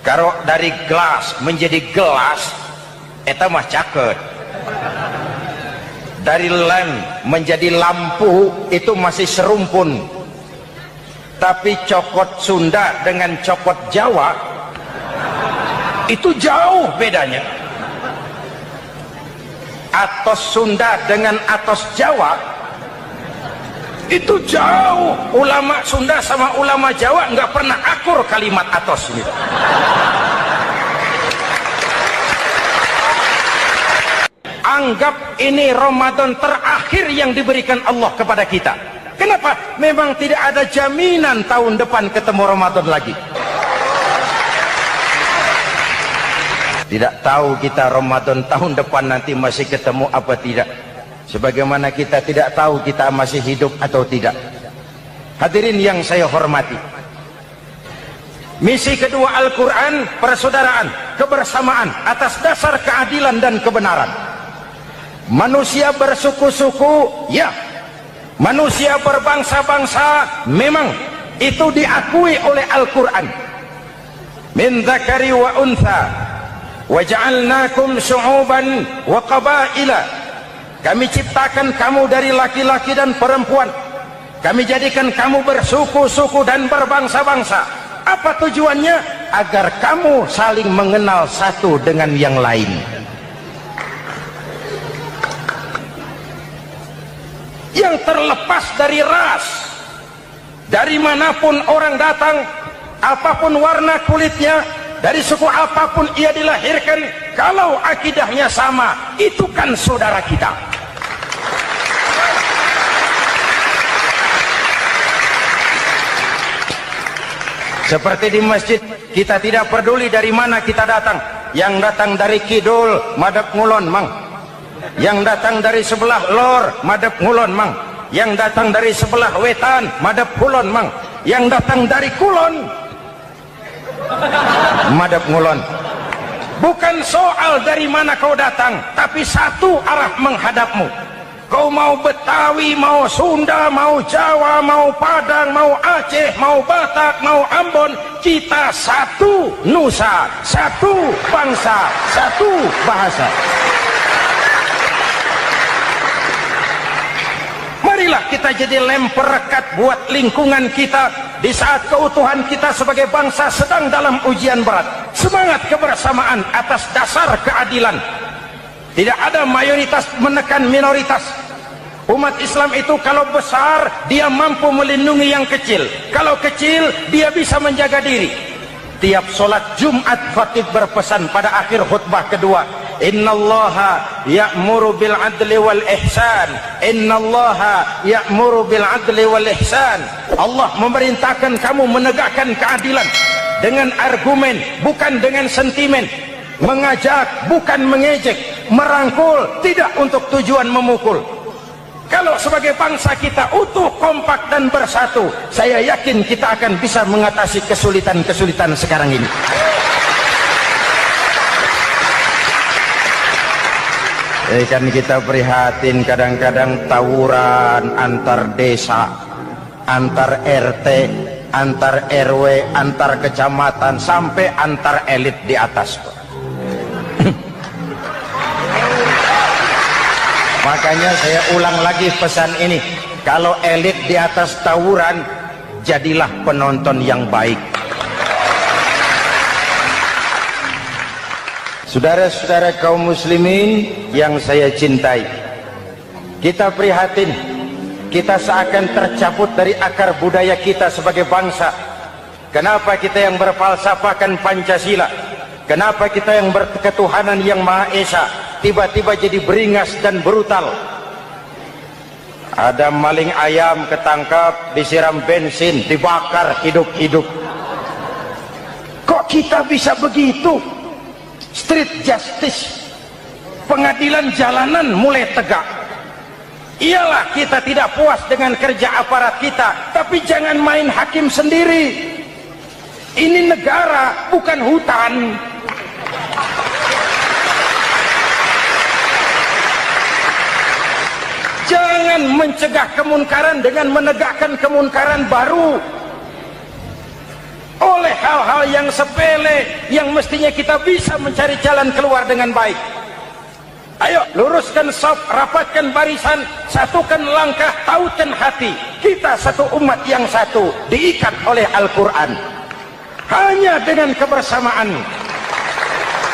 Kalau dari gelas menjadi gelas, eta mah caket. Dari lem menjadi lampu, itu masih serumpun. Tapi cokot Sunda dengan cokot Jawa, itu jauh bedanya. Atos Sunda dengan atos Jawa, itu jauh. Ulama Sunda sama ulama Jawa nggak pernah akur kalimat atos ini. Anggap ini Ramadan terakhir yang diberikan Allah kepada kita. Kenapa? Memang tidak ada jaminan tahun depan ketemu Ramadan lagi. Tidak tahu kita Ramadan tahun depan nanti masih ketemu apa tidak. Sebagaimana kita tidak tahu kita masih hidup atau tidak. Hadirin yang saya hormati, misi kedua Al-Quran, persaudaraan, kebersamaan atas dasar keadilan dan kebenaran. Manusia bersuku-suku, ya. Manusia berbangsa-bangsa, memang itu diakui oleh Al-Quran. Min dzakari wa untha wa ja'alnakum syu'uban wa qabaila. Kami ciptakan kamu dari laki-laki dan perempuan. Kami jadikan kamu bersuku-suku dan berbangsa-bangsa. Apa tujuannya? Agar kamu saling mengenal satu dengan yang lain. Yang terlepas dari ras, dari manapun orang datang, apapun warna kulitnya, dari suku apapun ia dilahirkan, kalau akidahnya sama, itu kan saudara kita. Seperti di masjid, kita tidak peduli dari mana kita datang. Yang datang dari kidul, madhab ngulon mang. Yang datang dari sebelah lor, madhab ngulon mang. Yang datang dari sebelah wetan, madhab kulon mang. Yang datang dari kulon, madhab ngulon. Bukan soal dari mana kau datang, tapi satu arah menghadapmu. Kau mau Betawi, mau Sunda, mau Jawa, mau Padang, mau Aceh, mau Batak, mau Ambon, kita satu nusa, satu bangsa, satu bahasa. Marilah kita jadi lem perekat buat lingkungan kita di saat keutuhan kita sebagai bangsa sedang dalam ujian berat. Semangat kebersamaan atas dasar keadilan. Tidak ada mayoritas menekan minoritas. Umat Islam itu kalau besar, dia mampu melindungi yang kecil. Kalau kecil, dia bisa menjaga diri. Tiap sholat Jumat, khatib berpesan pada akhir khutbah kedua, innallaha ya'muru bil adli wal ihsan. Innallaha ya'muru bil adli wal ihsan. Allah memerintahkan kamu menegakkan keadilan dengan argumen, bukan dengan sentimen. Mengajak, bukan mengejek. Merangkul, tidak untuk tujuan memukul. Kalau sebagai bangsa kita utuh, kompak dan bersatu, saya yakin kita akan bisa mengatasi kesulitan-kesulitan sekarang ini. Kan kita prihatin kadang-kadang tawuran antar desa, antar RT, antar RW, antar kecamatan, sampai antar elit di atas. Makanya saya ulang lagi pesan ini, kalau elit di atas tawuran, jadilah penonton yang baik. Saudara-saudara kaum muslimin yang saya cintai, kita prihatin, kita seakan tercabut dari akar budaya kita sebagai bangsa. Kenapa kita yang berfalsafahkan Pancasila, kenapa kita yang berketuhanan yang Maha Esa tiba-tiba jadi beringas dan brutal? Ada maling ayam ketangkap, disiram bensin, dibakar hidup-hidup. Kok kita bisa begitu? Street justice, pengadilan jalanan mulai tegak. Iyalah kita tidak puas dengan kerja aparat kita, tapi jangan main hakim sendiri. Ini negara, bukan hutan. Jangan mencegah kemunkaran dengan menegakkan kemunkaran baru. Oleh hal-hal yang sepele yang mestinya kita bisa mencari jalan keluar dengan baik. Ayo luruskan shaf, rapatkan barisan, satukan langkah, tautkan hati. Kita satu umat yang satu, diikat oleh Al-Quran. Hanya dengan kebersamaan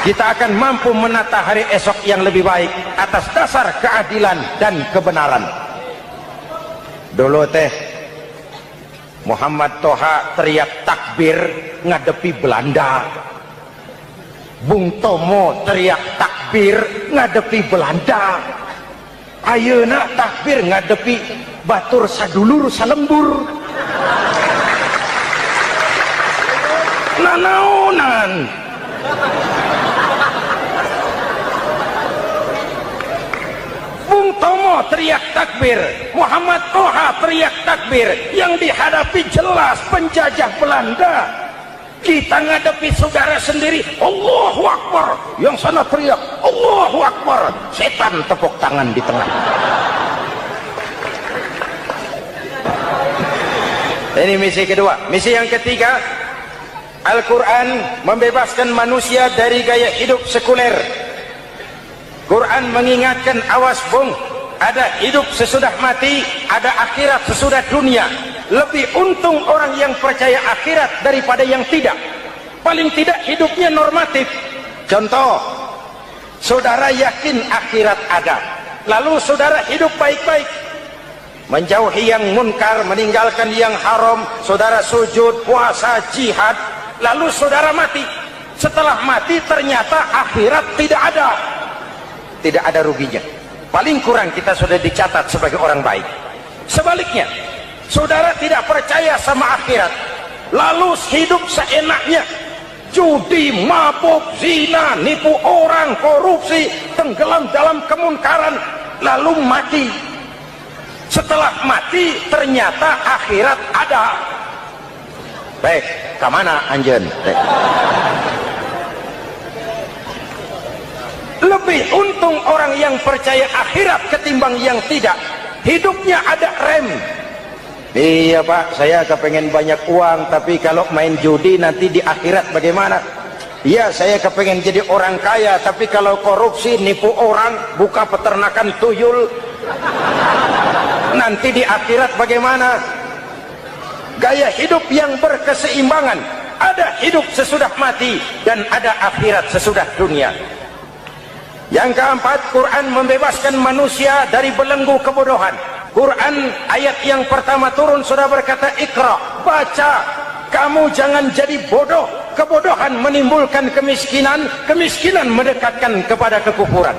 kita akan mampu menata hari esok yang lebih baik atas dasar keadilan dan kebenaran. Dulu teh Muhammad Toha teriak takbir ngadepi Belanda. Bung Tomo teriak takbir ngadepi Belanda. Ayeuna takbir ngadepi batur sadulur salembur. Nanaonan. Bung Tomo teriak takbir, Muhammad Toha teriak takbir, yang dihadapi jelas penjajah Belanda. Kita ngadepi saudara sendiri, Allahu Akbar, yang sana teriak Allahu Akbar, setan tepuk tangan di tengah. Ini misi kedua. Misi yang ketiga, Al-Quran membebaskan manusia dari gaya hidup sekuler. Quran mengingatkan, awas bung, ada hidup sesudah mati, ada akhirat sesudah dunia. Lebih untung orang yang percaya akhirat daripada yang tidak. Paling tidak hidupnya normatif. Contoh, saudara yakin akhirat ada, lalu saudara hidup baik-baik, menjauhi yang munkar, meninggalkan yang haram, saudara sujud, puasa, jihad, lalu saudara mati. Setelah mati ternyata akhirat tidak ada. Tidak ada ruginya. Paling kurang kita sudah dicatat sebagai orang baik. Sebaliknya, saudara tidak percaya sama akhirat, lalu hidup seenaknya, judi, mabuk, zina, nipu orang, korupsi, tenggelam dalam kemunkaran, lalu mati. Setelah mati ternyata akhirat ada. Baik, kemana anjen? Lebih untung orang yang percaya akhirat ketimbang yang tidak. Hidupnya ada rem. Iya pak, saya kepengen banyak uang, tapi kalau main judi nanti di akhirat bagaimana? Iya, saya kepengen jadi orang kaya, tapi kalau korupsi, nipu orang, buka peternakan tuyul, nanti di akhirat bagaimana? Gaya hidup yang berkeseimbangan. Ada hidup sesudah mati dan ada akhirat sesudah dunia. Yang keempat, Quran membebaskan manusia dari belenggu kebodohan. Quran ayat yang pertama turun sudah berkata, Iqra, baca, kamu jangan jadi bodoh. Kebodohan menimbulkan kemiskinan, kemiskinan mendekatkan kepada kekufuran.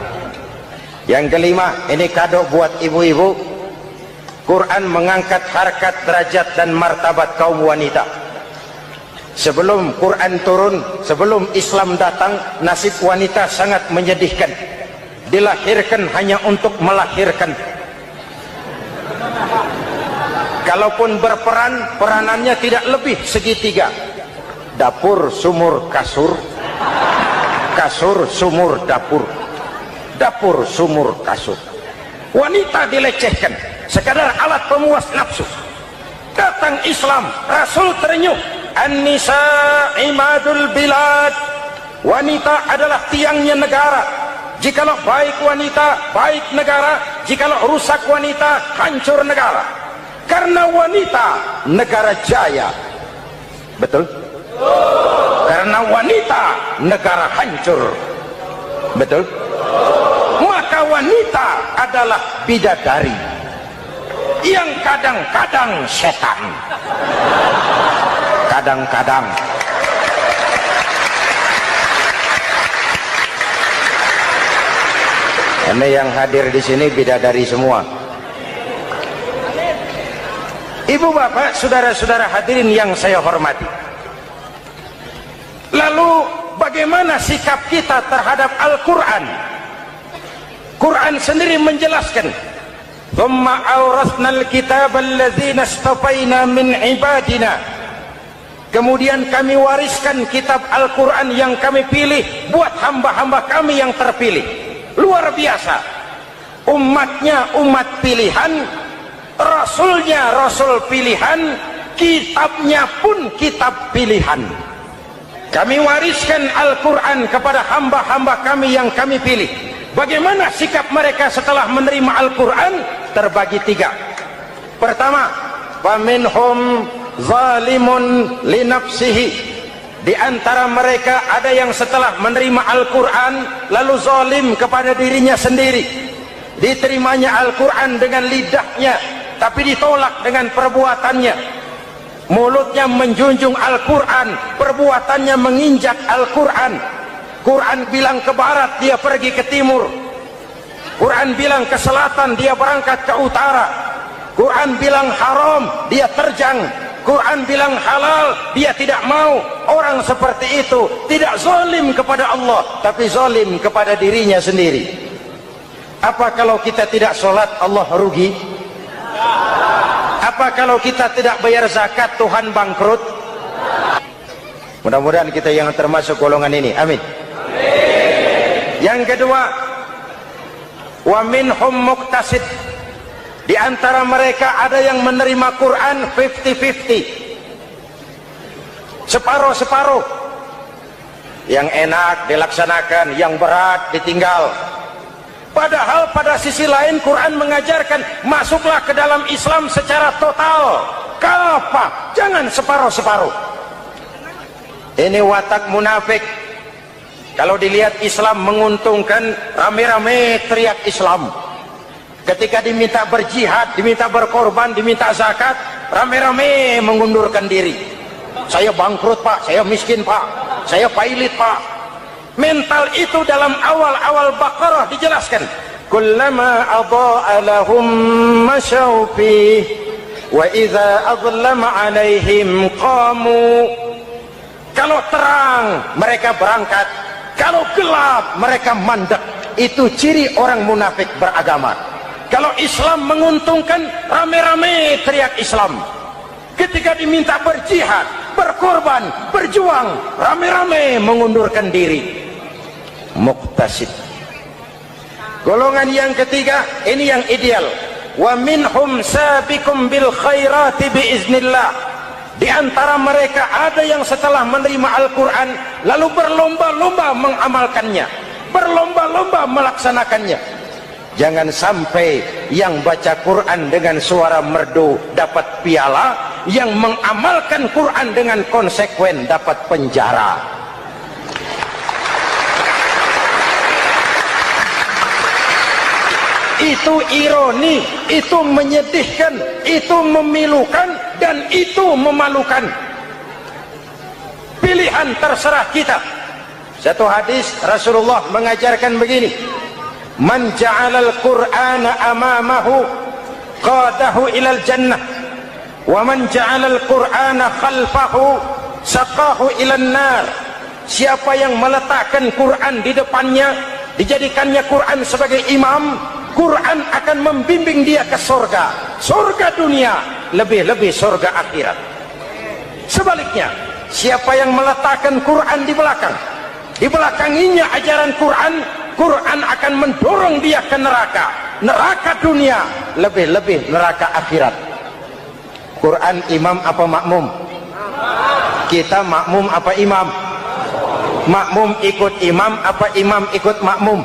Yang kelima, ini kado buat ibu-ibu, Quran mengangkat harkat, derajat dan martabat kaum wanita. Sebelum Quran turun, sebelum Islam datang, nasib wanita sangat menyedihkan. Dilahirkan hanya untuk melahirkan. Kalaupun berperan, peranannya tidak lebih segitiga. Dapur, sumur, kasur. Kasur, sumur, dapur. Dapur, sumur, kasur. Wanita dilecehkan, sekadar alat pemuas nafsu. Datang Islam, Rasul terenyuh. An-nisa imadul bilad. Wanita adalah tiangnya negara. Jikalau baik wanita, baik negara. Jikalau rusak wanita, hancur negara. Karena wanita, negara jaya. Betul? Karena wanita, negara hancur. Betul? Maka wanita adalah bidadari yang kadang-kadang setan. Kadang-kadang. Ini yang hadir di sini bidadari semua. Ibu bapak, saudara-saudara hadirin yang saya hormati. Lalu bagaimana sikap kita terhadap Al-Quran? Quran sendiri menjelaskan, "Tsumma awrasnal kitaba alladzina istafaina min ibadina." Kemudian kami wariskan kitab Al-Quran yang kami pilih buat hamba-hamba kami yang terpilih. Luar biasa. Umatnya umat pilihan, Rasulnya Rasul pilihan, kitabnya pun kitab pilihan. Kami wariskan Al-Quran kepada hamba-hamba kami yang kami pilih. Bagaimana sikap mereka setelah menerima Al-Quran? Terbagi tiga. Pertama, faminhum zalimun li nafsihi. Di antara mereka ada yang setelah menerima Al-Quran lalu zalim kepada dirinya sendiri. Diterimanya Al-Quran dengan lidahnya, tapi ditolak dengan perbuatannya. Mulutnya menjunjung Al-Quran, perbuatannya menginjak Al-Quran. Quran bilang ke barat, dia pergi ke timur. Quran bilang ke selatan, dia berangkat ke utara. Quran bilang haram, dia terjang. Quran bilang halal, dia tidak mau. Orang seperti itu tidak zalim kepada Allah, tapi zalim kepada dirinya sendiri. Apa kalau kita tidak sholat, Allah rugi? Apa kalau kita tidak bayar zakat, Tuhan bangkrut? Mudah-mudahan kita yang termasuk golongan ini. Amin. Yang kedua, wa minhum muqtasid. Di antara mereka ada yang menerima Quran 50-50. Separuh-separuh. Yang enak dilaksanakan, yang berat ditinggal. Padahal pada sisi lain Quran mengajarkan masuklah ke dalam Islam secara total, kafah, jangan separuh-separuh. Ini watak munafik. Kalau dilihat Islam menguntungkan, rame-rame teriak Islam. Ketika diminta berjihad, diminta berkorban, diminta zakat, rame-rame mengundurkan diri. Saya bangkrut pak, saya miskin pak, saya pailit pak. Mental itu dalam awal-awal Baqarah dijelaskan. Kullama adha'a lahum masyaw fihi wa idza adlama 'alaihim qamu. Kalau terang mereka berangkat, kalau gelap mereka mandek. Itu ciri orang munafik beragama. Kalau Islam menguntungkan, rame-rame teriak Islam. Ketika diminta berjihad, berkorban, berjuang, rame-rame mengundurkan diri. Muqtasid. Golongan yang ketiga, ini yang ideal. Wa minhum sabiqum bil khairati biiznillah. Di antara mereka ada yang setelah menerima Al-Quran lalu berlomba-lomba mengamalkannya, berlomba-lomba melaksanakannya. Jangan sampai yang baca Quran dengan suara merdu dapat piala, yang mengamalkan Quran dengan konsekuen dapat penjara. Itu ironi, itu menyedihkan, itu memilukan, dan itu memalukan. Pilihan terserah kita. Satu hadis Rasulullah mengajarkan begini, man ja'alal qur'ana amamahu qadahu ilal jannah, wa man ja'alal qur'ana khalfahu saqahu ilan nar. Siapa yang meletakkan Quran di depannya, dijadikannya Quran sebagai imam, Quran akan membimbing dia ke surga, surga dunia, lebih-lebih surga akhirat. Sebaliknya, siapa yang meletakkan Quran di belakang, dibelakanginya ajaran Quran, Quran akan mendorong dia ke neraka, neraka dunia, lebih-lebih neraka akhirat. Quran imam apa makmum? Kita makmum apa imam? Makmum ikut imam apa imam ikut makmum?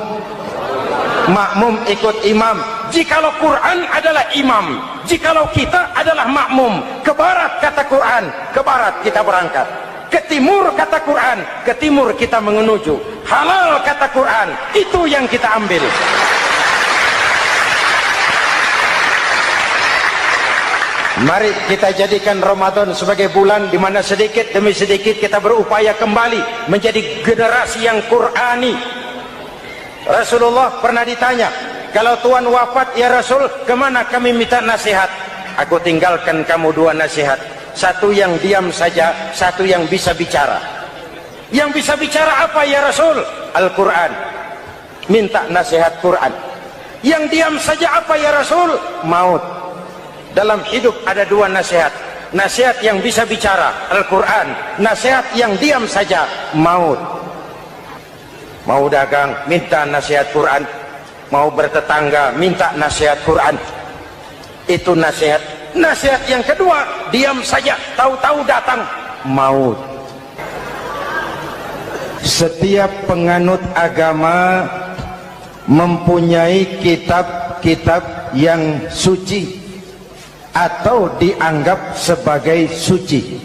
Makmum ikut imam. Jikalau Quran adalah imam, jikalau kita adalah makmum. Ke barat kata Quran, ke barat kita berangkat. Ke timur kata Quran, ke timur kita menuju. Halal kata Quran, itu yang kita ambil. Mari kita jadikan Ramadan sebagai bulan di mana sedikit demi sedikit kita berupaya kembali menjadi generasi yang Qurani. Rasulullah pernah ditanya, kalau Tuhan wafat ya Rasul, kemana kami minta nasihat? Aku tinggalkan kamu dua nasihat, satu yang diam saja, satu yang bisa bicara. Yang bisa bicara apa ya Rasul? Al-Quran. Minta nasihat Quran. Yang diam saja apa ya Rasul? Maut. Dalam hidup ada dua nasihat, nasihat yang bisa bicara Al-Quran, nasihat yang diam saja maut. Mau dagang minta nasihat Quran, mau bertetangga minta nasihat Quran. Itu nasihat. Nasihat yang kedua, diam saja, tahu-tahu datang maut. Setiap penganut agama mempunyai kitab-kitab yang suci atau dianggap sebagai suci.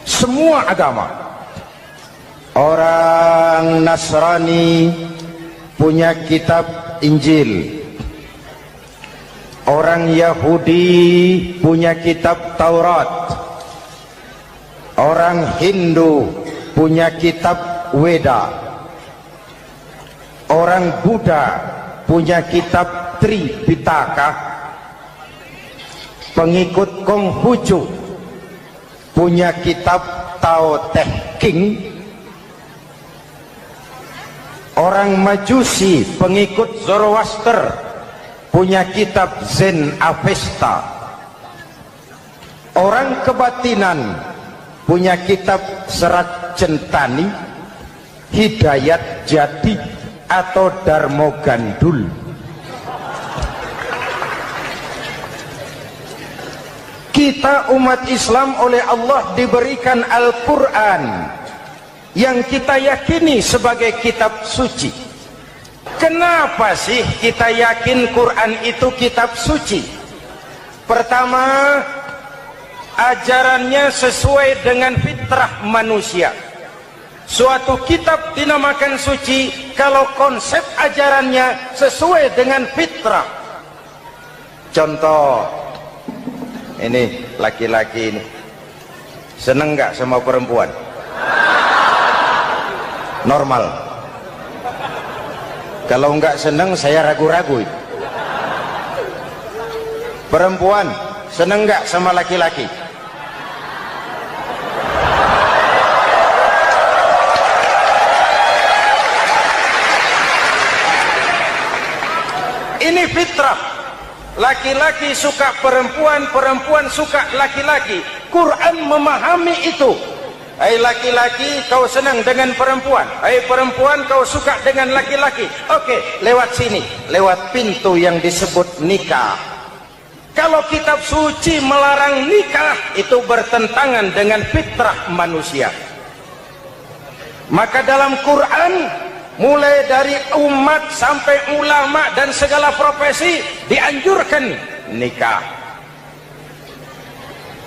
Semua agama. Orang Nasrani punya kitab Injil. Orang Yahudi punya kitab Taurat. Orang Hindu punya kitab Weda. Orang Buddha punya kitab Tripitaka. Pengikut Konghucu punya kitab Tao Te Ching. Orang Majusi pengikut Zoroaster punya kitab Zen Avesta. Orang kebatinan punya kitab Serat Centani, Hidayat Jati atau Darmo Gandul. Kita umat Islam oleh Allah diberikan Al-Quran yang kita yakini sebagai kitab suci. Kenapa sih kita yakin Quran itu kitab suci? Pertama, ajarannya sesuai dengan fitrah manusia. Suatu kitab dinamakan suci kalau konsep ajarannya sesuai dengan fitrah. Contoh, ini laki-laki ini seneng nggak sama perempuan? Normal. Kalau nggak seneng saya ragu-ragu. Perempuan seneng nggak sama laki-laki? Ini fitrah. Laki-laki suka perempuan, perempuan suka laki-laki. Quran memahami itu. Hai laki-laki, kau senang dengan perempuan. Hai perempuan, kau suka dengan laki-laki. Oke, lewat sini, lewat pintu yang disebut nikah. Kalau kitab suci melarang nikah, itu bertentangan dengan fitrah manusia. Maka dalam Quran, mulai dari umat sampai ulama dan segala profesi dianjurkan nikah.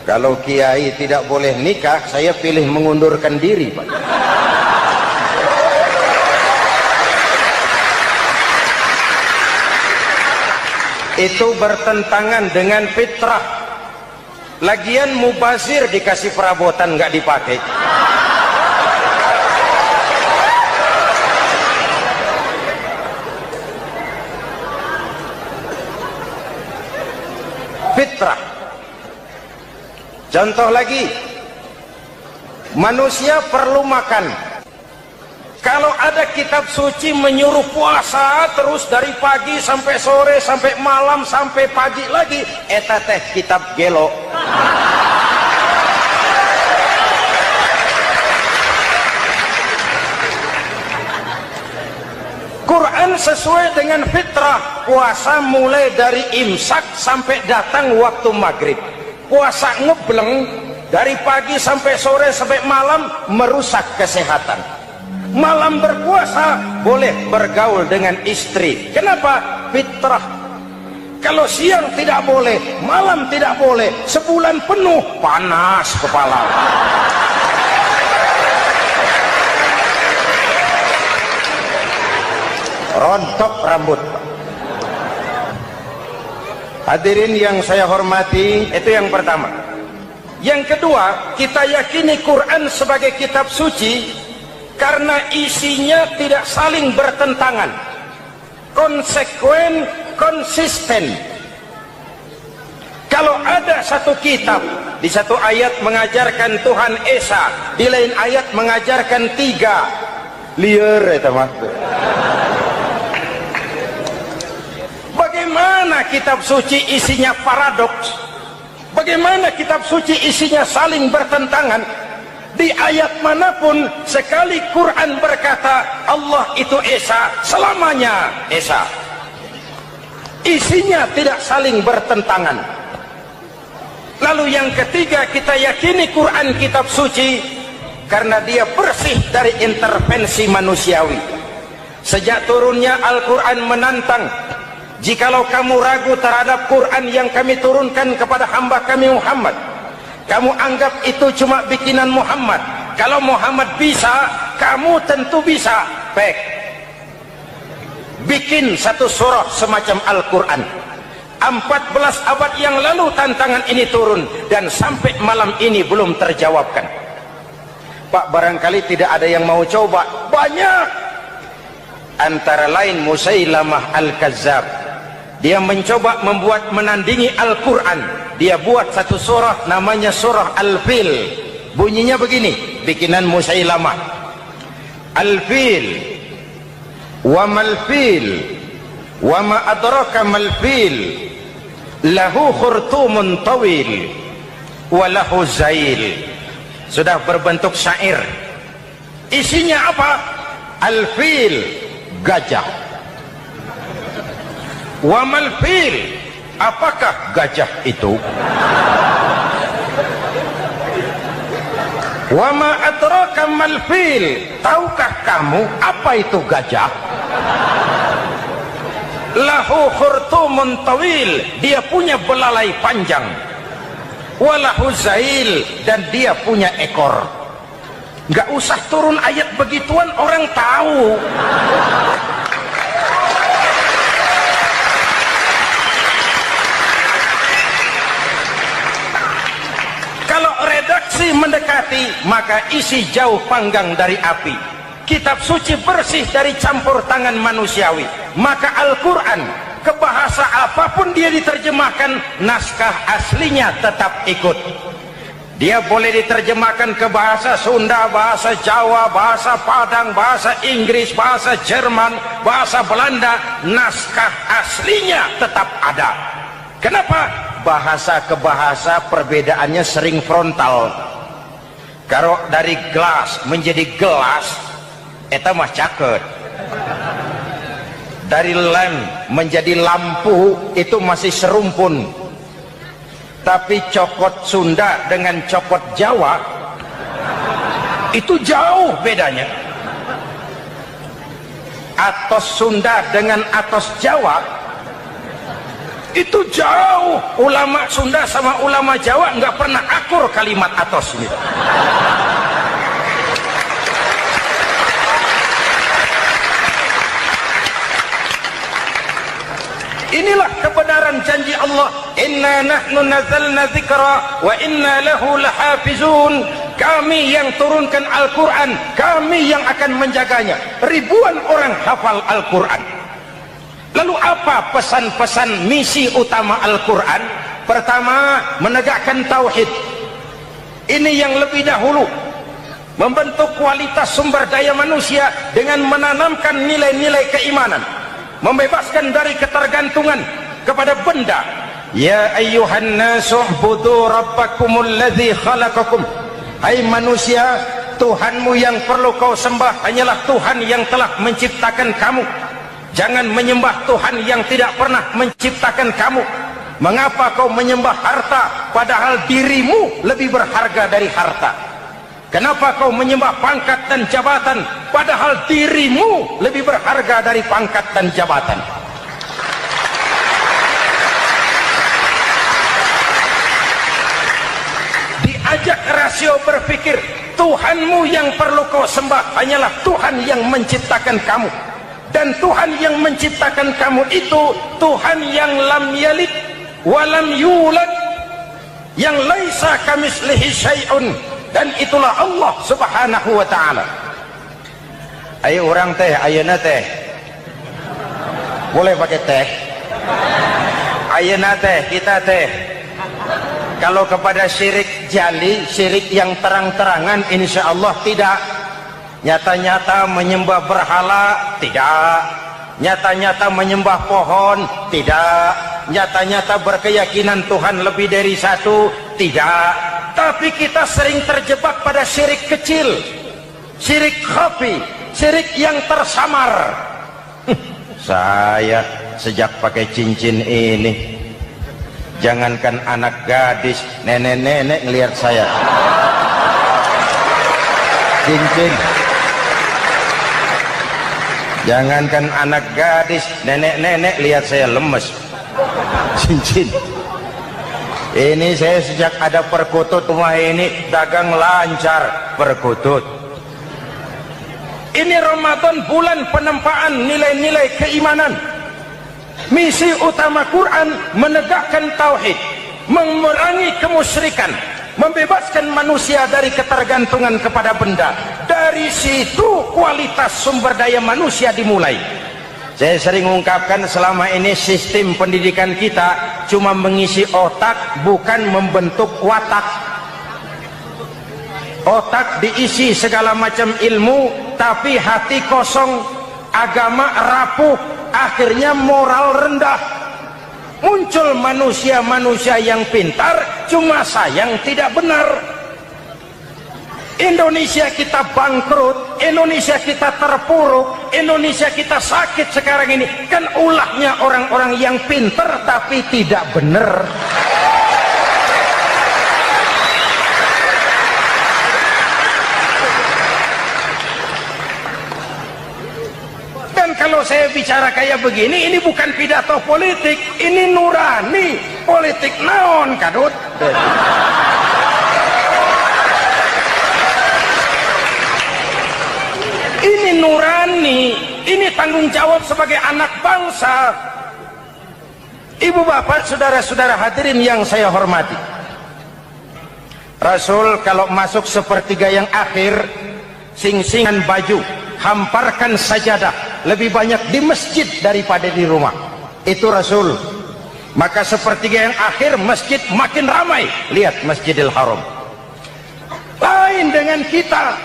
Kalau kiai tidak boleh nikah, saya pilih mengundurkan diri, Pak. Itu bertentangan dengan fitrah. Lagian mubazir dikasih perabotan nggak dipakai. Fitrah. Contoh lagi, manusia perlu makan. Kalau ada kitab suci menyuruh puasa terus dari pagi sampai sore sampai malam sampai pagi lagi, eta teh kitab gelo. Quran sesuai dengan fitrah. Puasa mulai dari imsak sampai datang waktu maghrib. Puasa ngebleng dari pagi sampai sore sampai malam merusak kesehatan. Malam berpuasa boleh bergaul dengan istri. Kenapa? Fitrah. Kalau siang tidak boleh, malam tidak boleh, sebulan penuh panas kepala. Rontok rambut. Hadirin yang saya hormati, itu yang pertama. Yang kedua, kita yakini Quran sebagai kitab suci karena isinya tidak saling bertentangan, konsekuen, konsisten. Kalau ada satu kitab, di satu ayat mengajarkan Tuhan Esa, di lain ayat mengajarkan tiga, liar itu mah. Bagaimana kitab suci isinya paradoks? Bagaimana kitab suci isinya saling bertentangan? Di ayat manapun sekali Quran berkata Allah itu Esa, selamanya Esa. Isinya tidak saling bertentangan. Lalu yang ketiga, kita yakini Quran kitab suci karena dia bersih dari intervensi manusiawi. Sejak turunnya Al-Quran menantang, jikalau kamu ragu terhadap Quran yang kami turunkan kepada hamba kami Muhammad, kamu anggap itu cuma bikinan Muhammad. Kalau Muhammad bisa, kamu tentu bisa. Bikin satu surah semacam Al-Quran. 14 abad yang lalu tantangan ini turun, dan sampai malam ini belum terjawabkan. Pak, barangkali tidak ada yang mau coba. Banyak. Antara lain Musailamah Al-Kazzab. Dia mencoba membuat menandingi Al-Quran. Dia buat satu surah namanya surah Al-Fil. Bunyinya begini, bikinan Musailamah. Al-Fil, wa mal-fil, wa ma adraka mal-fil, lahu khurtumun tawil, wa lahu zail. Sudah berbentuk syair. Isinya apa? Al-fil, gajah. Wa mal-fil, apakah gajah itu? Wa ma adraka mal-fil, tahukah kamu apa itu gajah? Lahu khurtumun tawil, dia punya belalai panjang. Walahu zail, dan dia punya ekor. Nggak usah turun ayat begituan, orang tahu. Kalau redaksi mendekati, maka isi jauh panggang dari api. Kitab suci bersih dari campur tangan manusiawi. Maka Al-Quran, ke bahasa apapun dia diterjemahkan, naskah aslinya tetap ikut. Dia boleh diterjemahkan ke bahasa Sunda, bahasa Jawa, bahasa Padang, bahasa Inggris, bahasa Jerman, bahasa Belanda, naskah aslinya tetap ada. Kenapa? Bahasa ke bahasa perbedaannya sering frontal. Kalau dari gelas menjadi gelas, eta mah caket. Dari lem menjadi lampu, itu masih serumpun. Tapi cokot Sunda dengan cokot Jawa, itu jauh bedanya. Atos Sunda dengan atos Jawa, itu jauh. Ulama Sunda sama ulama Jawa nggak pernah akur kalimat atos ini. Inilah kebenaran janji Allah, inna nahnu nazzalna dzikra wa inna lahu lahafizun. Kami yang turunkan Al-Quran, kami yang akan menjaganya. Ribuan orang hafal Al-Quran. Lalu apa pesan-pesan misi utama Al-Quran? Pertama, menegakkan tauhid. Ini yang lebih dahulu. Membentuk kualitas sumber daya manusia dengan menanamkan nilai-nilai keimanan. Membebaskan dari ketergantungan kepada benda. Ya ayyuhan nasu ubudu rabbakumul ladzi khalaqakum. Hai manusia, Tuhanmu yang perlu kau sembah hanyalah Tuhan yang telah menciptakan kamu. Jangan menyembah Tuhan yang tidak pernah menciptakan kamu. Mengapa kau menyembah harta padahal dirimu lebih berharga dari harta? Kenapa kau menyembah pangkat dan jabatan padahal dirimu lebih berharga dari pangkat dan jabatan? Diajak rasio berpikir, Tuhanmu yang perlu kau sembah hanyalah Tuhan yang menciptakan kamu. Dan Tuhan yang menciptakan kamu itu Tuhan yang lam yalid walam yulad, yang laisa kamislihi syai'un. Dan itulah Allah subhanahu wa ta'ala. Ayo orang teh, ayeuna teh boleh pakai teh. Ayeuna teh, kita teh, kalau kepada syirik jali, syirik yang terang-terangan, insya Allah tidak. Nyata-nyata menyembah berhala, tidak. Nyata-nyata menyembah pohon, tidak. Nyata-nyata berkeyakinan Tuhan lebih dari satu, tidak. Tapi kita sering terjebak pada syirik kecil, syirik khafi, syirik yang tersamar. Saya sejak pakai cincin ini, jangankan anak gadis, nenek-nenek ngelihat saya. cincin. Jangankan anak gadis, nenek-nenek lihat saya lemes. Cincin. Ini saya sejak ada perkutut rumah ini dagang lancar perkutut. Ini Ramadan bulan penempaan nilai-nilai keimanan. Misi utama Quran menegakkan tauhid, memerangi kemusyrikan, membebaskan manusia dari ketergantungan kepada benda. Dari situ kualitas sumber daya manusia dimulai. Saya sering mengungkapkan selama ini sistem pendidikan kita cuma mengisi otak, bukan membentuk watak. Otak diisi segala macam ilmu, tapi hati kosong, agama rapuh, akhirnya moral rendah. Muncul manusia-manusia yang pintar, cuma sayang tidak benar. Indonesia kita bangkrut, Indonesia kita terpuruk, Indonesia kita sakit sekarang ini, kan ulahnya orang-orang yang pintar tapi tidak benar. Dan kalau saya bicara kayak begini, ini bukan pidato politik, ini nurani. Politik naon kadut. Ini nurani, ini tanggung jawab sebagai anak bangsa. Ibu bapak, saudara-saudara hadirin yang saya hormati, Rasul kalau masuk sepertiga yang akhir, sing-singan baju, hamparkan sajadah, lebih banyak di masjid daripada di rumah. Itu Rasul. Maka sepertiga yang akhir masjid makin ramai. Lihat Masjidil Haram. Lain dengan kita.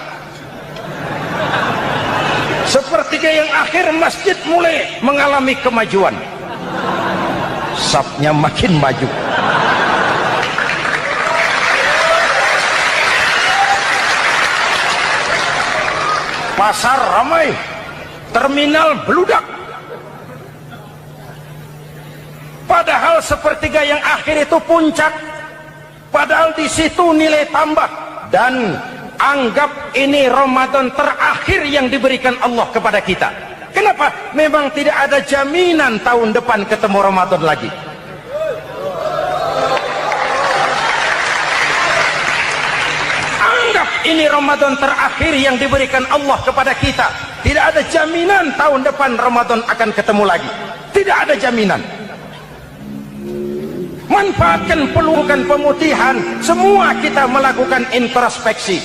Sepertiga yang akhir masjid mulai mengalami kemajuan. Safnya makin maju. Pasar ramai, terminal beludak. Padahal sepertiga yang akhir itu puncak. Padahal di situ nilai tambah. Dan anggap ini Ramadan terakhir yang diberikan Allah kepada kita. Kenapa? Memang tidak ada jaminan tahun depan ketemu Ramadan lagi. Anggap ini Ramadan terakhir yang diberikan Allah kepada kita. Tidak ada jaminan tahun depan Ramadan akan ketemu lagi. Tidak ada jaminan. Manfaatkan pelukan pemutihan. Semua kita melakukan introspeksi.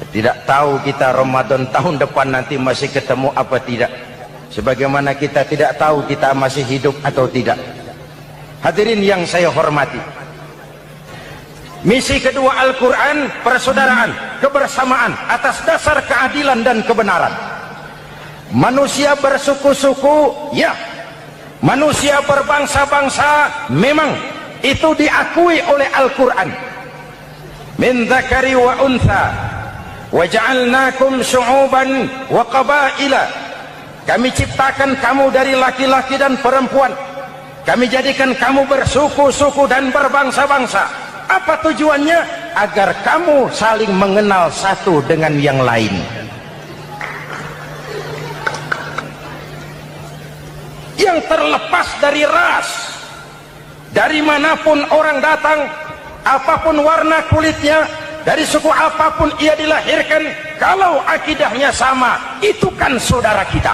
Tidak tahu kita Ramadan tahun depan nanti masih ketemu apa tidak. Sebagaimana kita tidak tahu kita masih hidup atau tidak. Hadirin yang saya hormati, misi kedua Al-Quran, persaudaraan, kebersamaan atas dasar keadilan dan kebenaran. Manusia bersuku-suku, ya. Manusia berbangsa-bangsa, memang itu diakui oleh Al-Quran. Min dzakari wa untha waja'alnakum syu'uban wa qabaila. Kami ciptakan kamu dari laki-laki dan perempuan. Kami jadikan kamu bersuku-suku dan berbangsa-bangsa. Apa tujuannya? Agar kamu saling mengenal satu dengan yang lain. Yang terlepas dari ras, dari manapun orang datang, apapun warna kulitnya, dari suku apapun ia dilahirkan, kalau akidahnya sama, itu kan saudara kita.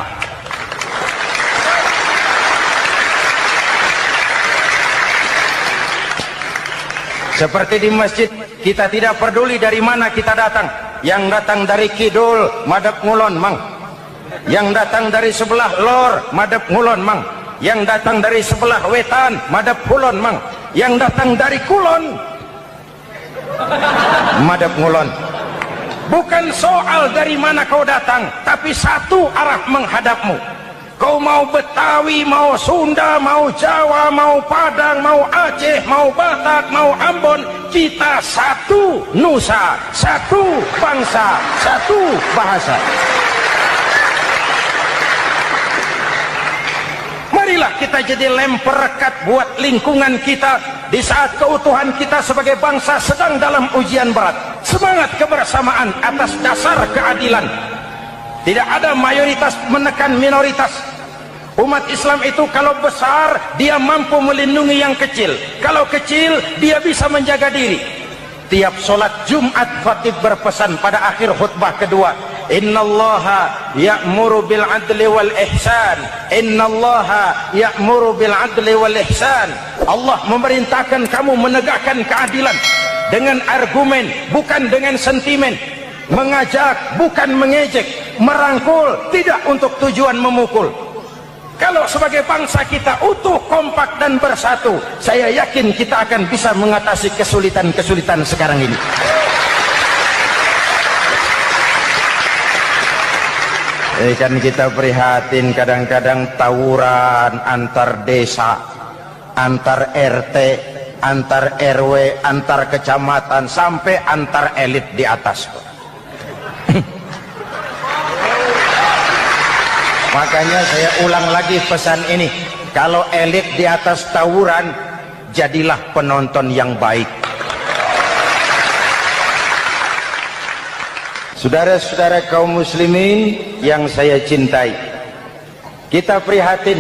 Seperti di masjid, kita tidak peduli dari mana kita datang. Yang datang dari kidul, madep ngulon mang. Yang datang dari sebelah lor, madep ngulon mang. Yang datang dari sebelah wetan, madep kulon mang. Yang datang dari kulon, madep ngulon. Bukan soal dari mana kau datang, tapi satu arah menghadapmu. Kau mau Betawi, mau Sunda, mau Jawa, mau Padang, mau Aceh, mau Batak, mau Ambon, kita satu nusa, satu bangsa, satu bahasa. Marilah kita jadi lem perekat buat lingkungan kita di saat keutuhan kita sebagai bangsa sedang dalam ujian berat. semangat kebersamaan atas dasar keadilan. Tidak ada mayoritas menekan minoritas. Umat Islam itu kalau besar, dia mampu melindungi yang kecil. Kalau kecil, dia bisa menjaga diri. Tiap solat Jumat, khatib berpesan pada akhir khutbah kedua, innallaha ya'muru bil adli wal ihsan. Innallaha ya'muru bil adli wal ihsan. Allah memerintahkan kamu menegakkan keadilan dengan argumen, bukan dengan sentimen. Mengajak, bukan mengejek. Merangkul, tidak untuk tujuan memukul. Kalau sebagai bangsa kita utuh, kompak dan bersatu, saya yakin kita akan bisa mengatasi kesulitan-kesulitan sekarang ini. Kan kita prihatin kadang-kadang tawuran antar desa, antar RT, antar RW, antar kecamatan, sampai antar elit di atas. Makanya saya ulang lagi pesan ini, kalau elit di atas tawuran, jadilah penonton yang baik. Saudara-saudara kaum muslimin yang saya cintai, kita prihatin,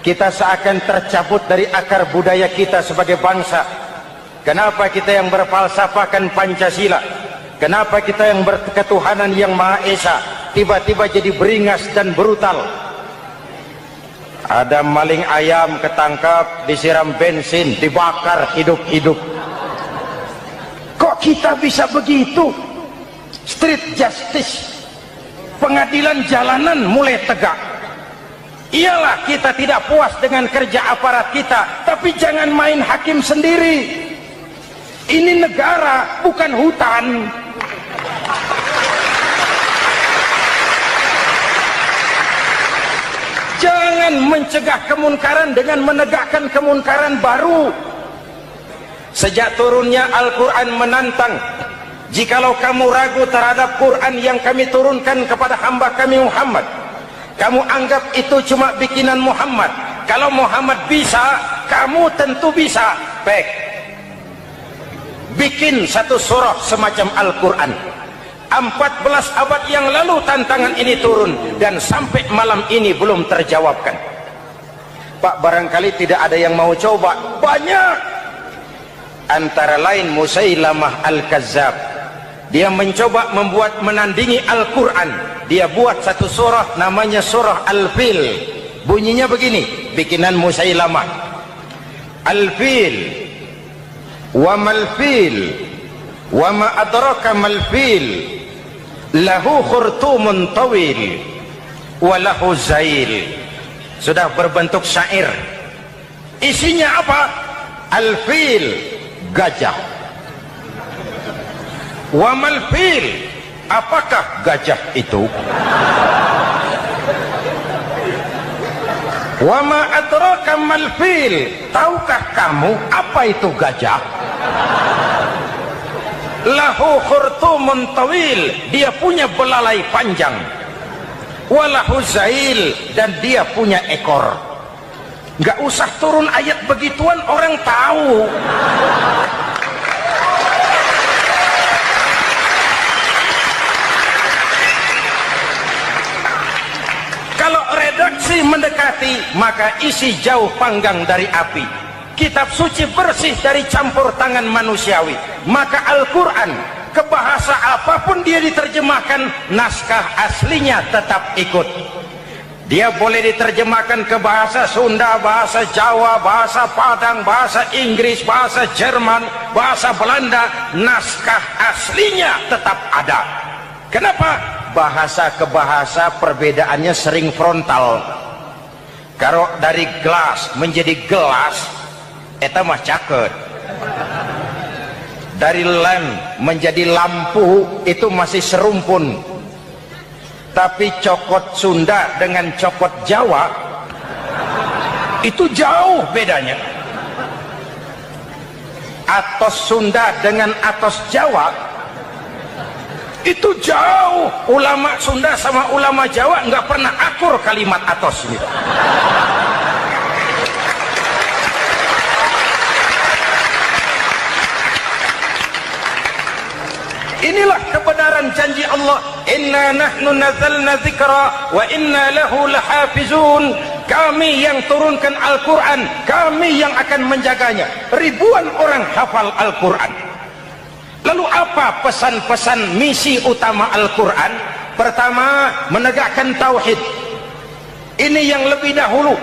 kita seakan tercabut dari akar budaya kita sebagai bangsa. Kenapa kita yang berfalsafahkan Pancasila, kenapa kita yang berketuhanan yang Maha Esa tiba-tiba jadi beringas dan brutal? Ada maling ayam ketangkap, disiram bensin, dibakar hidup-hidup. Kok kita bisa begitu? Street justice, pengadilan jalanan mulai tegak. Iyalah kita tidak puas dengan kerja aparat kita, tapi jangan main hakim sendiri. Ini negara, bukan hutan. Jangan mencegah kemunkaran dengan menegakkan kemunkaran baru. Sejak turunnya Al-Quran menantang, jikalau kamu ragu terhadap Quran yang kami turunkan kepada hamba kami Muhammad, kamu anggap itu cuma bikinan Muhammad. Kalau Muhammad bisa, kamu tentu bisa. Bikin satu surah semacam Al-Quran. 14 abad yang lalu tantangan ini turun, dan sampai malam ini belum terjawabkan. Pak, barangkali tidak ada yang mau coba. Banyak. Antara lain Musailamah Al-Kazzab, dia mencoba membuat menandingi Al-Quran. Dia buat satu surah namanya surah Al-Fil. Bunyinya begini, bikinan Musailamah. Al-Fil, wa mal-fil, wa ma adraka mal-fil, lahu khurtumun tawil, wa lahu zail. Sudah berbentuk syair. Isinya apa? Al-fil, gajah. Wa mal-fil, apakah gajah itu? Wa ma adraka mal-fil, tahukah kamu apa itu gajah? Lahu khurtumun tawil, dia punya belalai panjang. Walahu zail, dan dia punya ekor. Nggak usah turun ayat begituan, orang tahu. Kalau redaksi mendekati, maka isi jauh panggang dari api. Kitab suci bersih dari campur tangan manusiawi. Maka Al-Quran, ke bahasa apapun dia diterjemahkan, naskah aslinya tetap ikut. Dia boleh diterjemahkan ke bahasa Sunda, bahasa Jawa, bahasa Padang, bahasa Inggris, bahasa Jerman, bahasa Belanda, naskah aslinya tetap ada. Kenapa? Bahasa ke bahasa perbedaannya sering frontal. Kalau dari gelas menjadi gelas, eta mah caket. Dari lem menjadi lampu, itu masih serumpun. Tapi cokot Sunda dengan cokot Jawa, itu jauh bedanya. Atos Sunda dengan atos Jawa, itu jauh. Ulama Sunda sama ulama Jawa nggak pernah akur kalimat atos ini. inilah kebenaran janji Allah, inna nahnu nazzalna dzikra wa inna lahu lahafizun. Kami yang turunkan Al-Quran, kami yang akan menjaganya. Ribuan orang hafal Al-Quran. Lalu apa pesan-pesan misi utama Al-Quran? Pertama, menegakkan tauhid. Ini yang lebih dahulu,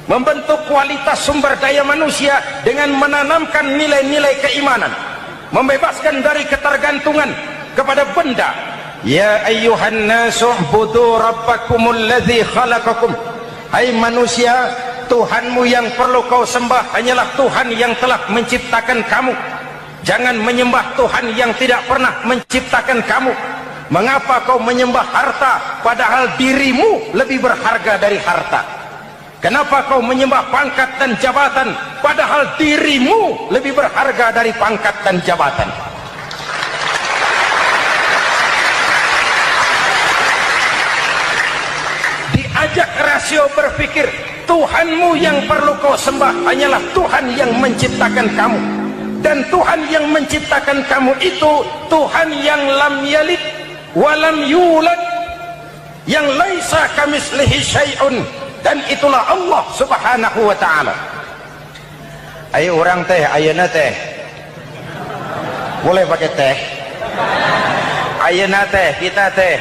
membentuk kualitas sumber daya manusia dengan menanamkan nilai-nilai keimanan, membebaskan dari ketergantungan kepada benda. Ya ayyuhan nasu ubudu rabbakumul ladzi khalaqakum. Hai manusia, Tuhanmu yang perlu kau sembah hanyalah Tuhan yang telah menciptakan kamu. Jangan menyembah Tuhan yang tidak pernah menciptakan kamu. Mengapa kau menyembah harta padahal dirimu lebih berharga dari harta? Kenapa kau menyembah pangkat dan jabatan padahal dirimu lebih berharga dari pangkat dan jabatan? Diajak rasio berpikir, Tuhanmu yang perlu kau sembah hanyalah Tuhan yang menciptakan kamu. Dan Tuhan yang menciptakan kamu itu Tuhan yang lam yalid walam yulad, yang laisa kamislihi syai'un, dan itulah Allah subhanahu wa ta'ala. Ayo orang teh, ayeuna teh boleh pakai teh, ayeuna teh kita teh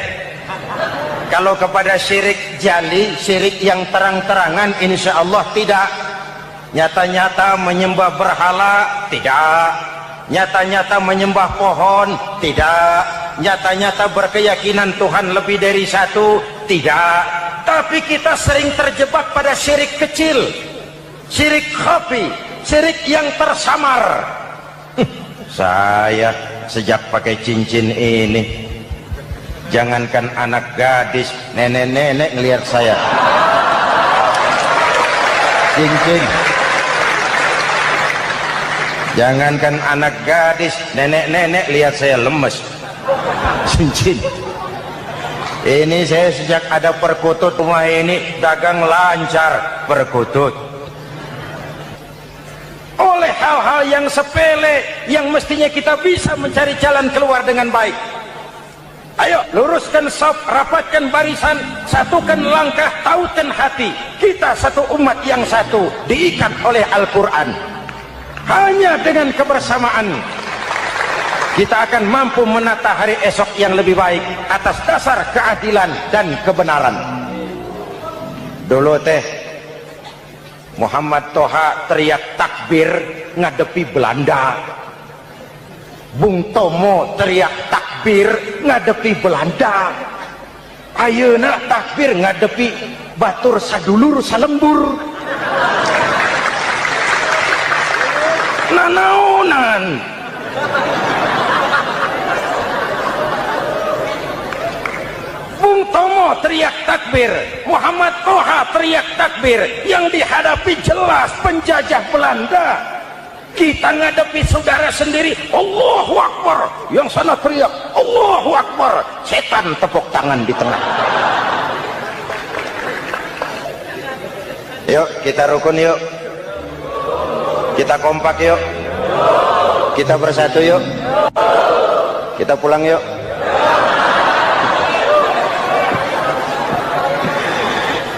kalau kepada syirik jali, syirik yang terang-terangan, insya Allah tidak. Nyata-nyata menyembah berhala, tidak. Nyata-nyata menyembah pohon, tidak. Nyata-nyata berkeyakinan Tuhan lebih dari satu, tidak. Tapi kita sering terjebak pada syirik kecil, syirik khafi, syirik yang tersamar. Saya sejak pakai cincin ini, jangankan anak gadis, nenek-nenek ngelihat saya cincin. Jangankan anak gadis, nenek-nenek lihat saya lemes cincin. Ini saya sejak ada perkutut rumah ini dagang lancar perkutut. Oleh hal-hal yang sepele yang mestinya kita bisa mencari jalan keluar dengan baik. Ayo luruskan saf, rapatkan barisan, satukan langkah, tautkan hati. Kita satu umat yang satu, diikat oleh Al-Quran. Hanya dengan kebersamaan kita akan mampu menata hari esok yang lebih baik atas dasar keadilan dan kebenaran. Dulu teh Muhammad Toha teriak takbir ngadepi Belanda. Bung Tomo teriak takbir ngadepi Belanda. Ayeuna takbir ngadepi batur sadulur salembur. Nanaonan. Bung Tomo teriak takbir, Muhammad Toha teriak takbir, yang dihadapi jelas penjajah Belanda. Kita ngadepi saudara sendiri, Allahu Akbar, yang sana teriak Allahu Akbar, setan tepuk tangan di tengah. Yuk kita rukun yuk, kita kompak yuk, kita bersatu yuk, kita pulang yuk.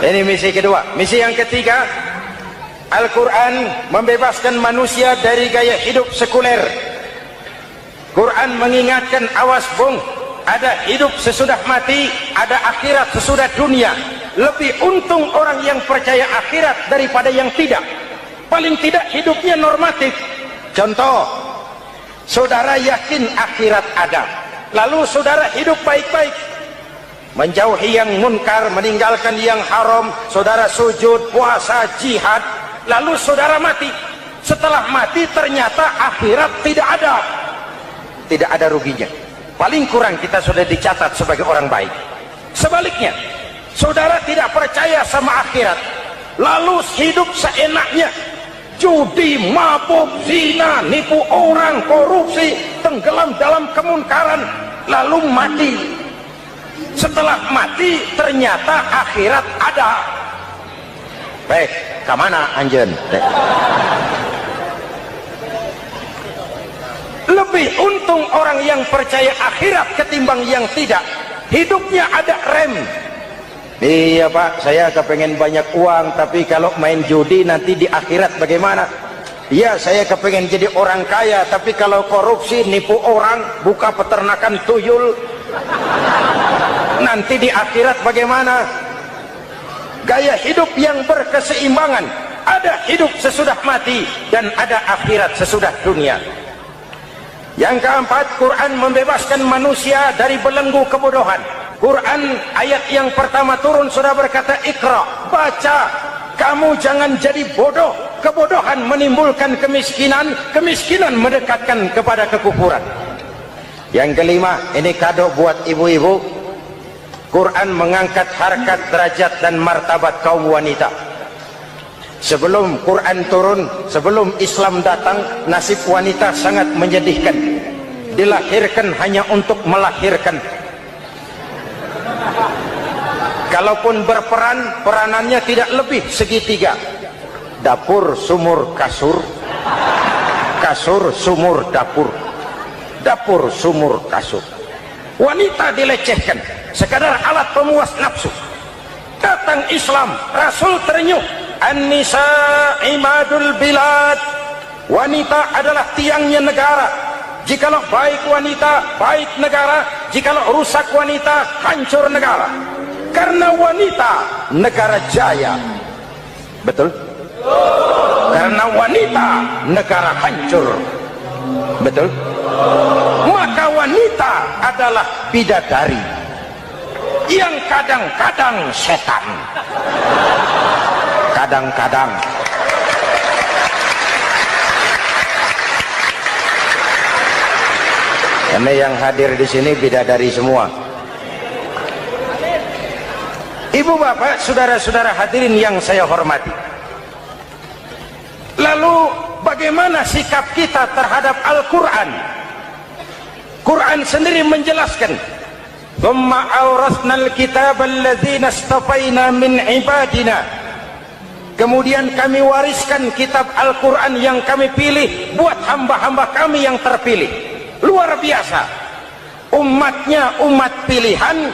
Ini misi kedua. Misi yang ketiga, Al-Quran membebaskan manusia dari gaya hidup sekuler. Quran mengingatkan, awas bung, ada hidup sesudah mati, ada akhirat sesudah dunia. Lebih untung orang yang percaya akhirat daripada yang tidak. Paling tidak hidupnya normatif. Contoh, saudara yakin akhirat ada, lalu saudara hidup baik-baik, menjauhi yang munkar, meninggalkan yang haram, saudara sujud, puasa, jihad, lalu saudara mati. Setelah mati ternyata akhirat tidak ada ruginya. Paling kurang kita sudah dicatat sebagai orang baik. Sebaliknya, saudara tidak percaya sama akhirat, lalu hidup seenaknya, judi, mabuk, zina, nipu orang, korupsi, tenggelam dalam kemunkaran, lalu mati. Setelah mati ternyata akhirat ada. Baik, kemana anjen? Lebih untung orang yang percaya akhirat ketimbang yang tidak. Hidupnya ada rem. Iya Pak, saya kepengen banyak uang, tapi kalau main judi nanti di akhirat bagaimana? Iya, saya kepengen jadi orang kaya, tapi kalau korupsi, nipu orang, buka peternakan tuyul, nanti di akhirat bagaimana? Gaya hidup yang berkeseimbangan. Ada hidup sesudah mati dan ada akhirat sesudah dunia. Yang keempat, Quran membebaskan manusia dari belenggu kebodohan. Quran ayat yang pertama turun sudah berkata, Iqra, baca, kamu jangan jadi bodoh. Kebodohan menimbulkan kemiskinan, kemiskinan mendekatkan kepada kekufuran. Yang kelima, ini kado buat ibu-ibu. Quran mengangkat harkat, derajat dan martabat kaum wanita. Sebelum Quran turun, sebelum Islam datang, nasib wanita sangat menyedihkan. Dilahirkan hanya untuk melahirkan. Kalaupun berperan, peranannya tidak lebih segitiga. Dapur, sumur, kasur. Kasur, sumur, dapur. Dapur, sumur, kasur. Wanita dilecehkan, sekadar alat pemuas nafsu. Datang Islam, Rasul terenyuh. An-nisa imadul bilad. Wanita adalah tiangnya negara. Jikalau baik wanita, baik negara. Jikalau rusak wanita, hancur negara. Karena wanita, negara jaya. Betul? Karena wanita, negara hancur. Betul? Maka wanita adalah bidadari yang kadang-kadang setan. Kadang-kadang. Karena yang hadir di sini bidadari semua. Ibu bapak, saudara-saudara hadirin yang saya hormati. Lalu bagaimana sikap kita terhadap Al-Quran? Quran sendiri menjelaskan, "Tsumma awrasnal kitaba alladzina istafaina min ibadina." Kemudian kami wariskan kitab Al-Quran yang kami pilih buat hamba-hamba kami yang terpilih. Luar biasa. Umatnya umat pilihan,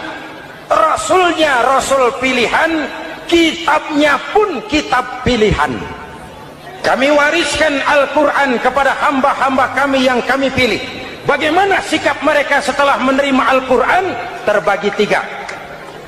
Rasulnya Rasul pilihan, kitabnya pun kitab pilihan. Kami wariskan Al-Quran kepada hamba-hamba kami yang kami pilih. Bagaimana sikap mereka setelah menerima Al-Quran? Terbagi tiga.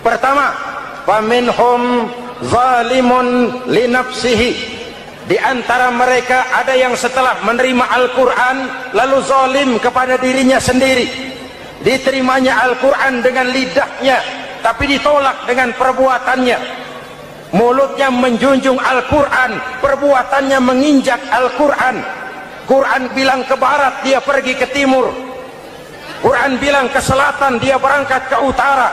Pertama, faminhum zalimun linafsihi. Di antara mereka ada yang setelah menerima Al-Quran lalu zalim kepada dirinya sendiri. Diterimanya Al-Quran dengan lidahnya, tapi ditolak dengan perbuatannya. Mulutnya menjunjung Al-Quran, perbuatannya menginjak Al-Quran. Quran bilang ke barat, dia pergi ke timur. Quran bilang ke selatan, dia berangkat ke utara.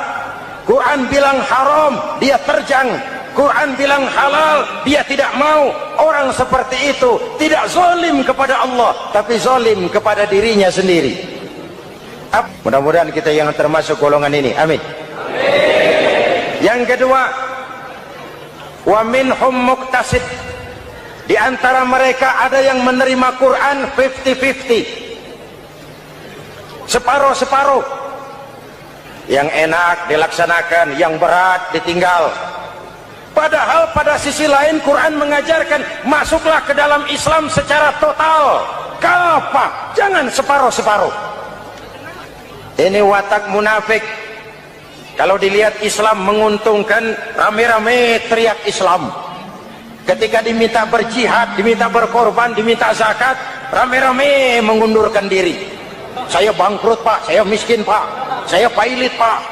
Quran bilang haram, dia terjang. Quran bilang halal, dia tidak mau. Orang seperti itu tidak zalim kepada Allah, tapi zalim kepada dirinya sendiri. Mudah-mudahan kita yang termasuk golongan ini. Amin. Yang kedua, wa minhum muqtasid. Di antara mereka ada yang menerima Quran 50-50. Separuh-separuh. Yang enak dilaksanakan, yang berat ditinggal. Padahal pada sisi lain Quran mengajarkan masuklah ke dalam Islam secara total. Kafah, jangan separuh-separuh. Ini watak munafik. Kalau dilihat Islam menguntungkan, rame-rame teriak Islam. Ketika diminta berjihad, diminta berkorban, diminta zakat, rame-rame mengundurkan diri. Saya bangkrut Pak, saya miskin Pak, saya pailit Pak.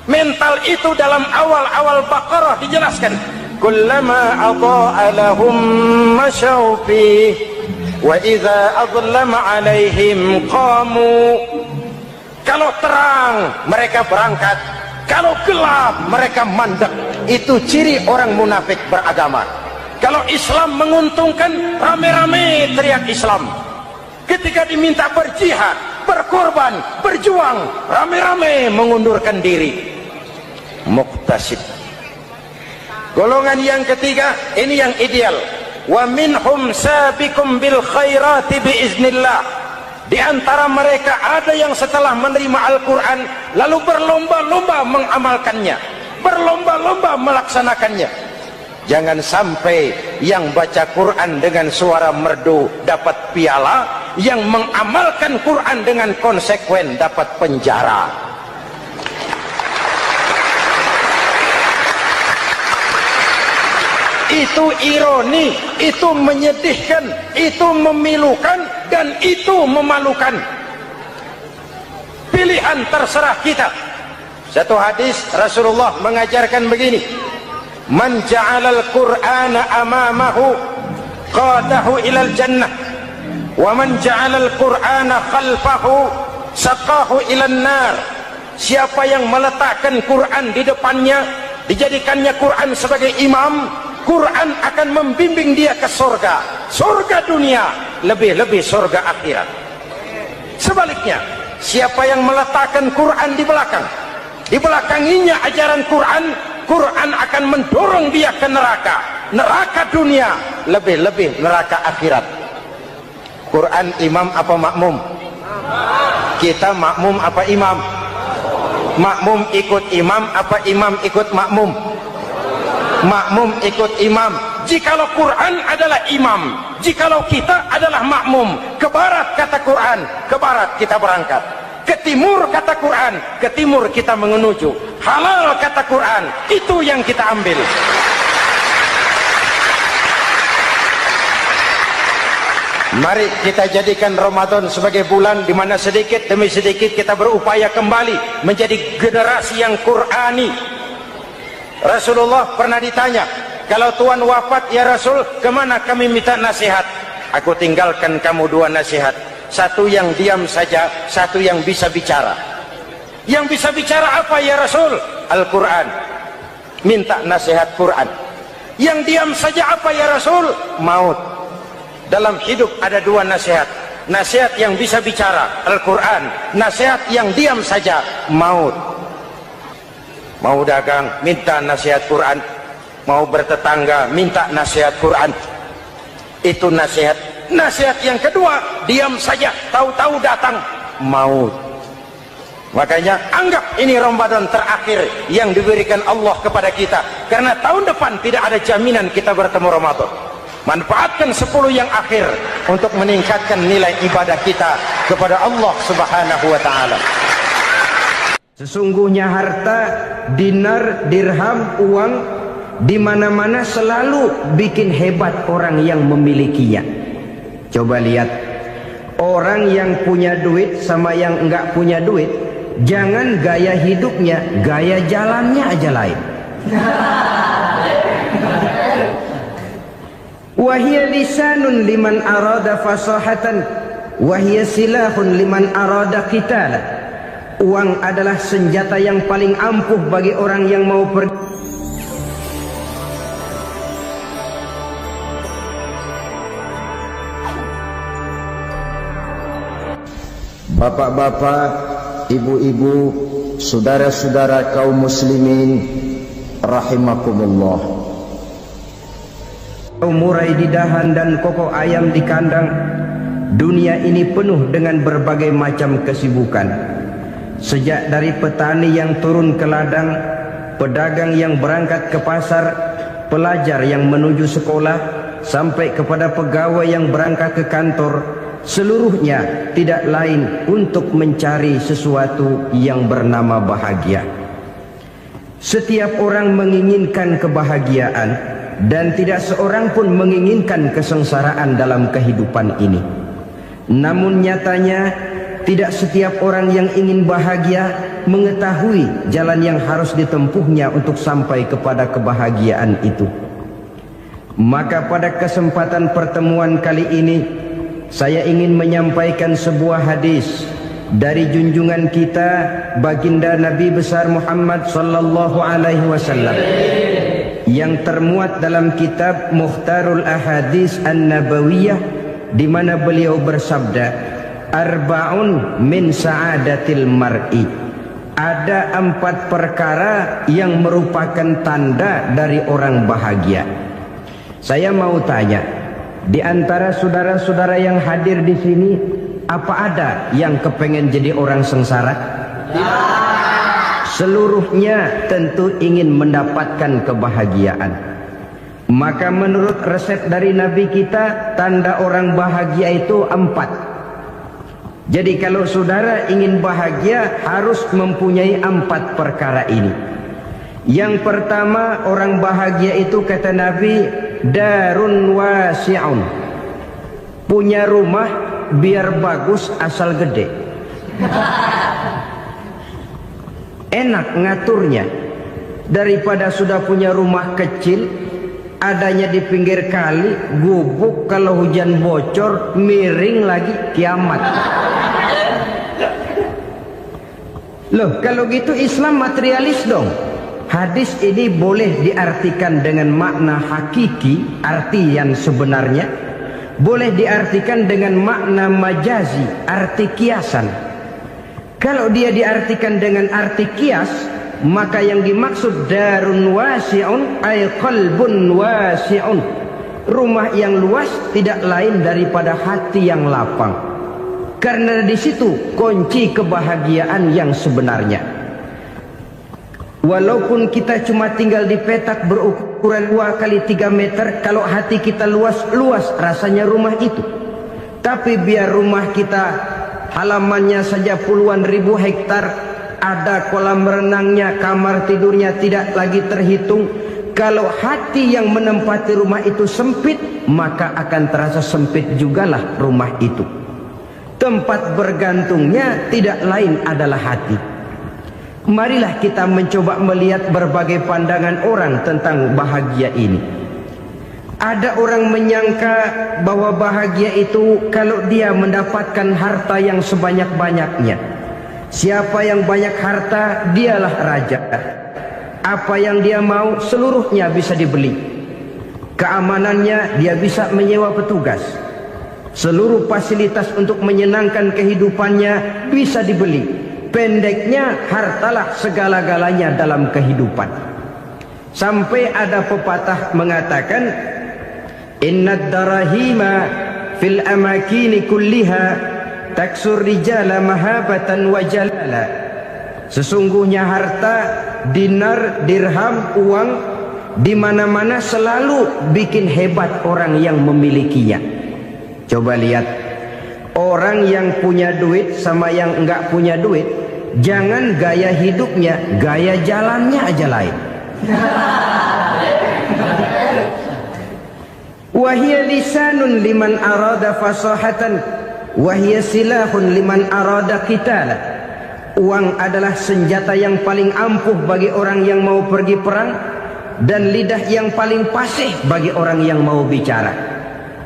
Mental itu dalam awal-awal Baqarah dijelaskan. Kullama adha'a lahum masyaw fih wa idza adlama 'alaihim qamu. Kalau terang mereka berangkat, kalau gelap mereka mandek. Itu ciri orang munafik beragama. Kalau Islam menguntungkan, rame-rame teriak Islam. Ketika diminta berjihad, berkorban, berjuang, rame-rame mengundurkan diri. Muqtasid. Golongan yang ketiga, ini yang ideal. Wa minhum sabiqum bil khairati biiznillah. Di antara mereka ada yang setelah menerima Al-Quran lalu berlomba-lomba mengamalkannya, berlomba-lomba melaksanakannya. Jangan sampai yang baca Quran dengan suara merdu dapat piala, yang mengamalkan Quran dengan konsekuen dapat penjara. Itu ironi, itu menyedihkan, itu memilukan, dan itu memalukan. Pilihan terserah kita. Satu hadis Rasulullah mengajarkan begini: man ja'alal Qur'ana amamahu qadahu ilal jannah, wa man ja'alal Qur'ana khalfahu saqahu ilan nar. Siapa yang meletakkan Quran di depannya, dijadikannya Quran sebagai imam, Quran akan membimbing dia ke surga, surga dunia, lebih-lebih surga akhirat. Sebaliknya, siapa yang meletakkan Quran di belakang, dibelakanginya ajaran Quran, Quran akan mendorong dia ke neraka, neraka dunia, lebih-lebih neraka akhirat. Quran imam apa makmum? Kita makmum apa imam? Makmum ikut imam apa imam ikut makmum? Makmum ikut imam. Jikalau Quran adalah imam, jikalau kita adalah makmum. Ke barat kata Quran, ke barat kita berangkat. Ke timur kata Quran, ke timur kita menuju. Halal kata Quran, itu yang kita ambil. Mari kita jadikan Ramadan sebagai bulan di mana sedikit demi sedikit kita berupaya kembali menjadi generasi yang Qurani. Rasulullah pernah ditanya, kalau Tuhan wafat ya Rasul, kemana kami minta nasihat? Aku tinggalkan kamu dua nasihat, satu yang diam saja, satu yang bisa bicara. Yang bisa bicara apa ya Rasul? Al-Quran. Minta nasihat Quran. Yang diam saja apa ya Rasul? Maut. Dalam hidup ada dua nasihat, nasihat yang bisa bicara Al-Quran, nasihat yang diam saja maut. Mau dagang minta nasihat Quran, mau bertetangga minta nasihat Quran. Itu nasihat. Nasihat yang kedua, diam saja, tahu-tahu datang maut. Makanya anggap ini Ramadan terakhir yang diberikan Allah kepada kita, karena tahun depan tidak ada jaminan kita bertemu Ramadan. Manfaatkan 10 yang akhir untuk meningkatkan nilai ibadah kita kepada Allah Subhanahu wa ta'ala. Sesungguhnya harta, dinar, dirham, uang di mana-mana selalu bikin hebat orang yang memilikinya. Coba lihat orang yang punya duit sama yang enggak punya duit, jangan gaya hidupnya, gaya jalannya aja lain. Wahia lisanun liman arada fasahatan, wahia silahun liman arada qitala. Uang adalah senjata yang paling ampuh bagi orang yang mau pergi. Bapak-bapak, ibu-ibu, saudara-saudara kaum muslimin rahimakumullah. Murai di dahan dan kokok ayam di kandang. Dunia ini penuh dengan berbagai macam kesibukan. Sejak dari petani yang turun ke ladang, pedagang yang berangkat ke pasar, pelajar yang menuju sekolah, sampai kepada pegawai yang berangkat ke kantor, seluruhnya tidak lain untuk mencari sesuatu yang bernama bahagia. Setiap orang menginginkan kebahagiaan, dan tidak seorang pun menginginkan kesengsaraan dalam kehidupan ini. Namun nyatanya tidak setiap orang yang ingin bahagia mengetahui jalan yang harus ditempuhnya untuk sampai kepada kebahagiaan itu. Maka pada kesempatan pertemuan kali ini, saya ingin menyampaikan sebuah hadis dari junjungan kita baginda Nabi besar Muhammad sallallahu alaihi wasallam yang termuat dalam kitab Mukhtarul Ahadits An-Nabawiyah, di mana beliau bersabda, arba'un min sa'adatil mar'i. Ada 4 perkara yang merupakan tanda dari orang bahagia. Saya mau tanya, di antara saudara-saudara yang hadir di sini, apa ada yang kepengen jadi orang sengsara? Seluruhnya tentu ingin mendapatkan kebahagiaan. Maka menurut resep dari Nabi kita, tanda orang bahagia itu 4. Jadi kalau saudara ingin bahagia, harus mempunyai 4 perkara ini. Yang pertama, orang bahagia itu kata Nabi, darun wasi'un, punya rumah biar bagus asal gede, enak ngaturnya, daripada sudah punya rumah kecil adanya di pinggir kali, gubuk, kalau hujan bocor miring lagi, kiamat. Loh, kalau gitu Islam materialis dong. Hadis ini boleh diartikan dengan makna hakiki, arti yang sebenarnya, boleh diartikan dengan makna majazi, arti kiasan. Kalau dia diartikan dengan arti kias, maka yang dimaksud darun wasi'un ay qalbun wasi'un, rumah yang luas tidak lain daripada hati yang lapang. Karena di situ kunci kebahagiaan yang sebenarnya. Walaupun kita cuma tinggal di petak berukuran 2 kali 3 meter, kalau hati kita luas-luas rasanya rumah itu. Tapi biar rumah kita halamannya saja puluhan ribu hektar, ada kolam renangnya, kamar tidurnya tidak lagi terhitung. Kalau hati yang menempati rumah itu sempit, maka akan terasa sempit jugalah rumah itu. Tempat bergantungnya tidak lain adalah hati. Marilah kita mencoba melihat berbagai pandangan orang tentang bahagia ini. Ada orang menyangka bahwa bahagia itu kalau dia mendapatkan harta yang sebanyak-banyaknya. Siapa yang banyak harta, dialah raja. Apa yang dia mau seluruhnya bisa dibeli. Keamanannya dia bisa menyewa petugas. Seluruh fasilitas untuk menyenangkan kehidupannya bisa dibeli. Pendeknya, hartalah segala-galanya dalam kehidupan. Sampai ada pepatah mengatakan, innad darahima fil amakini kulliha taksur rijala mahabatan wa jalala. Sesungguhnya harta, dinar, dirham, uang di mana-mana selalu bikin hebat orang yang memilikinya. Coba lihat, orang yang punya duit sama yang enggak punya duit, jangan gaya hidupnya, gaya jalannya aja lain. Wahia lisanun liman arada fasahatan, wahia silahun liman arada qitala. Uang adalah senjata yang paling ampuh bagi orang yang mau pergi perang, dan lidah yang paling fasih bagi orang yang mau bicara.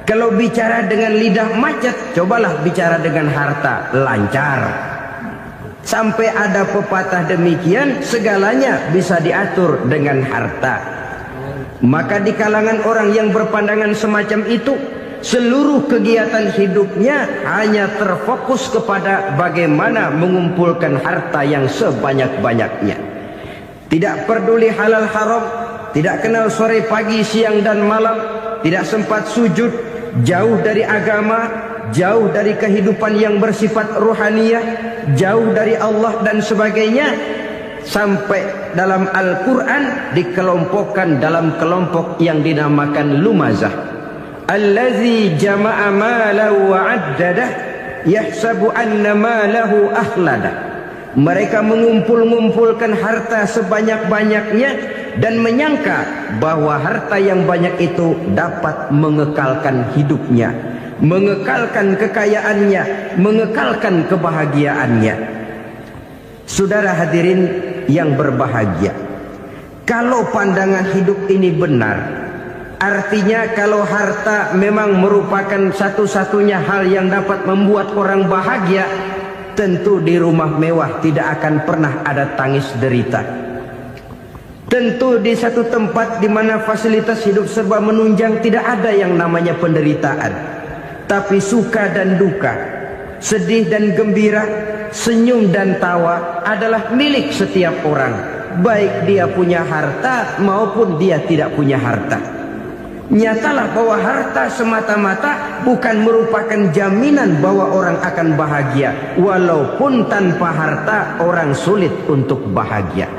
Kalau bicara dengan lidah macet, cobalah bicara dengan harta, lancar. Sampai ada pepatah demikian, segalanya bisa diatur dengan harta. Maka di kalangan orang yang berpandangan semacam itu, seluruh kegiatan hidupnya hanya terfokus kepada bagaimana mengumpulkan harta yang sebanyak-banyaknya. Tidak peduli halal haram, tidak kenal sore pagi siang dan malam, tidak sempat sujud, jauh dari agama, jauh dari kehidupan yang bersifat ruhaniyah, jauh dari Allah dan sebagainya. Sampai dalam Al-Quran dikelompokkan dalam kelompok yang dinamakan lumazah. Allazi jama'a malahu wa'addadah yahsabu anna malahu akhladah. Mereka mengumpul-ngumpulkan harta sebanyak-banyaknya dan menyangka bahwa harta yang banyak itu dapat mengekalkan hidupnya, mengekalkan kekayaannya, mengekalkan kebahagiaannya. Saudara hadirin yang berbahagia, kalau pandangan hidup ini benar, artinya kalau harta memang merupakan satu-satunya hal yang dapat membuat orang bahagia, tentu di rumah mewah tidak akan pernah ada tangis derita. Tentu di satu tempat di mana fasilitas hidup serba menunjang tidak ada yang namanya penderitaan. Tapi suka dan duka, sedih dan gembira, senyum dan tawa adalah milik setiap orang, baik dia punya harta maupun dia tidak punya harta. Nyatalah bahwa harta semata-mata bukan merupakan jaminan bahwa orang akan bahagia. Walaupun tanpa harta orang sulit untuk bahagia.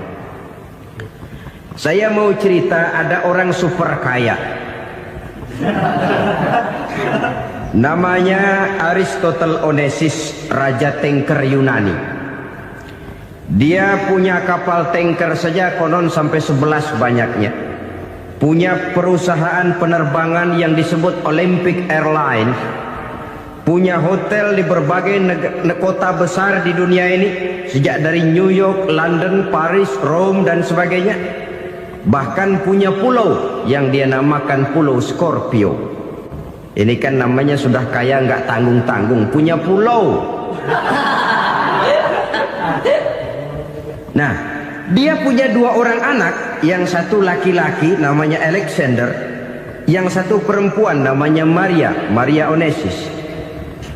Saya mau cerita, ada orang super kaya. Namanya Aristotle Onesius, Raja Tanker Yunani. Dia punya kapal tanker saja konon sampai 11 banyaknya. Punya perusahaan penerbangan yang disebut Olympic Airlines. Punya hotel di berbagai kota besar di dunia ini, sejak dari New York, London, Paris, Rome dan sebagainya. Bahkan punya pulau yang dia namakan Pulau Scorpio. Ini kan namanya sudah kaya nggak tanggung-tanggung, punya pulau. Nah, dia punya 2 orang anak, yang satu laki-laki namanya Alexander, yang satu perempuan namanya Maria Onesius.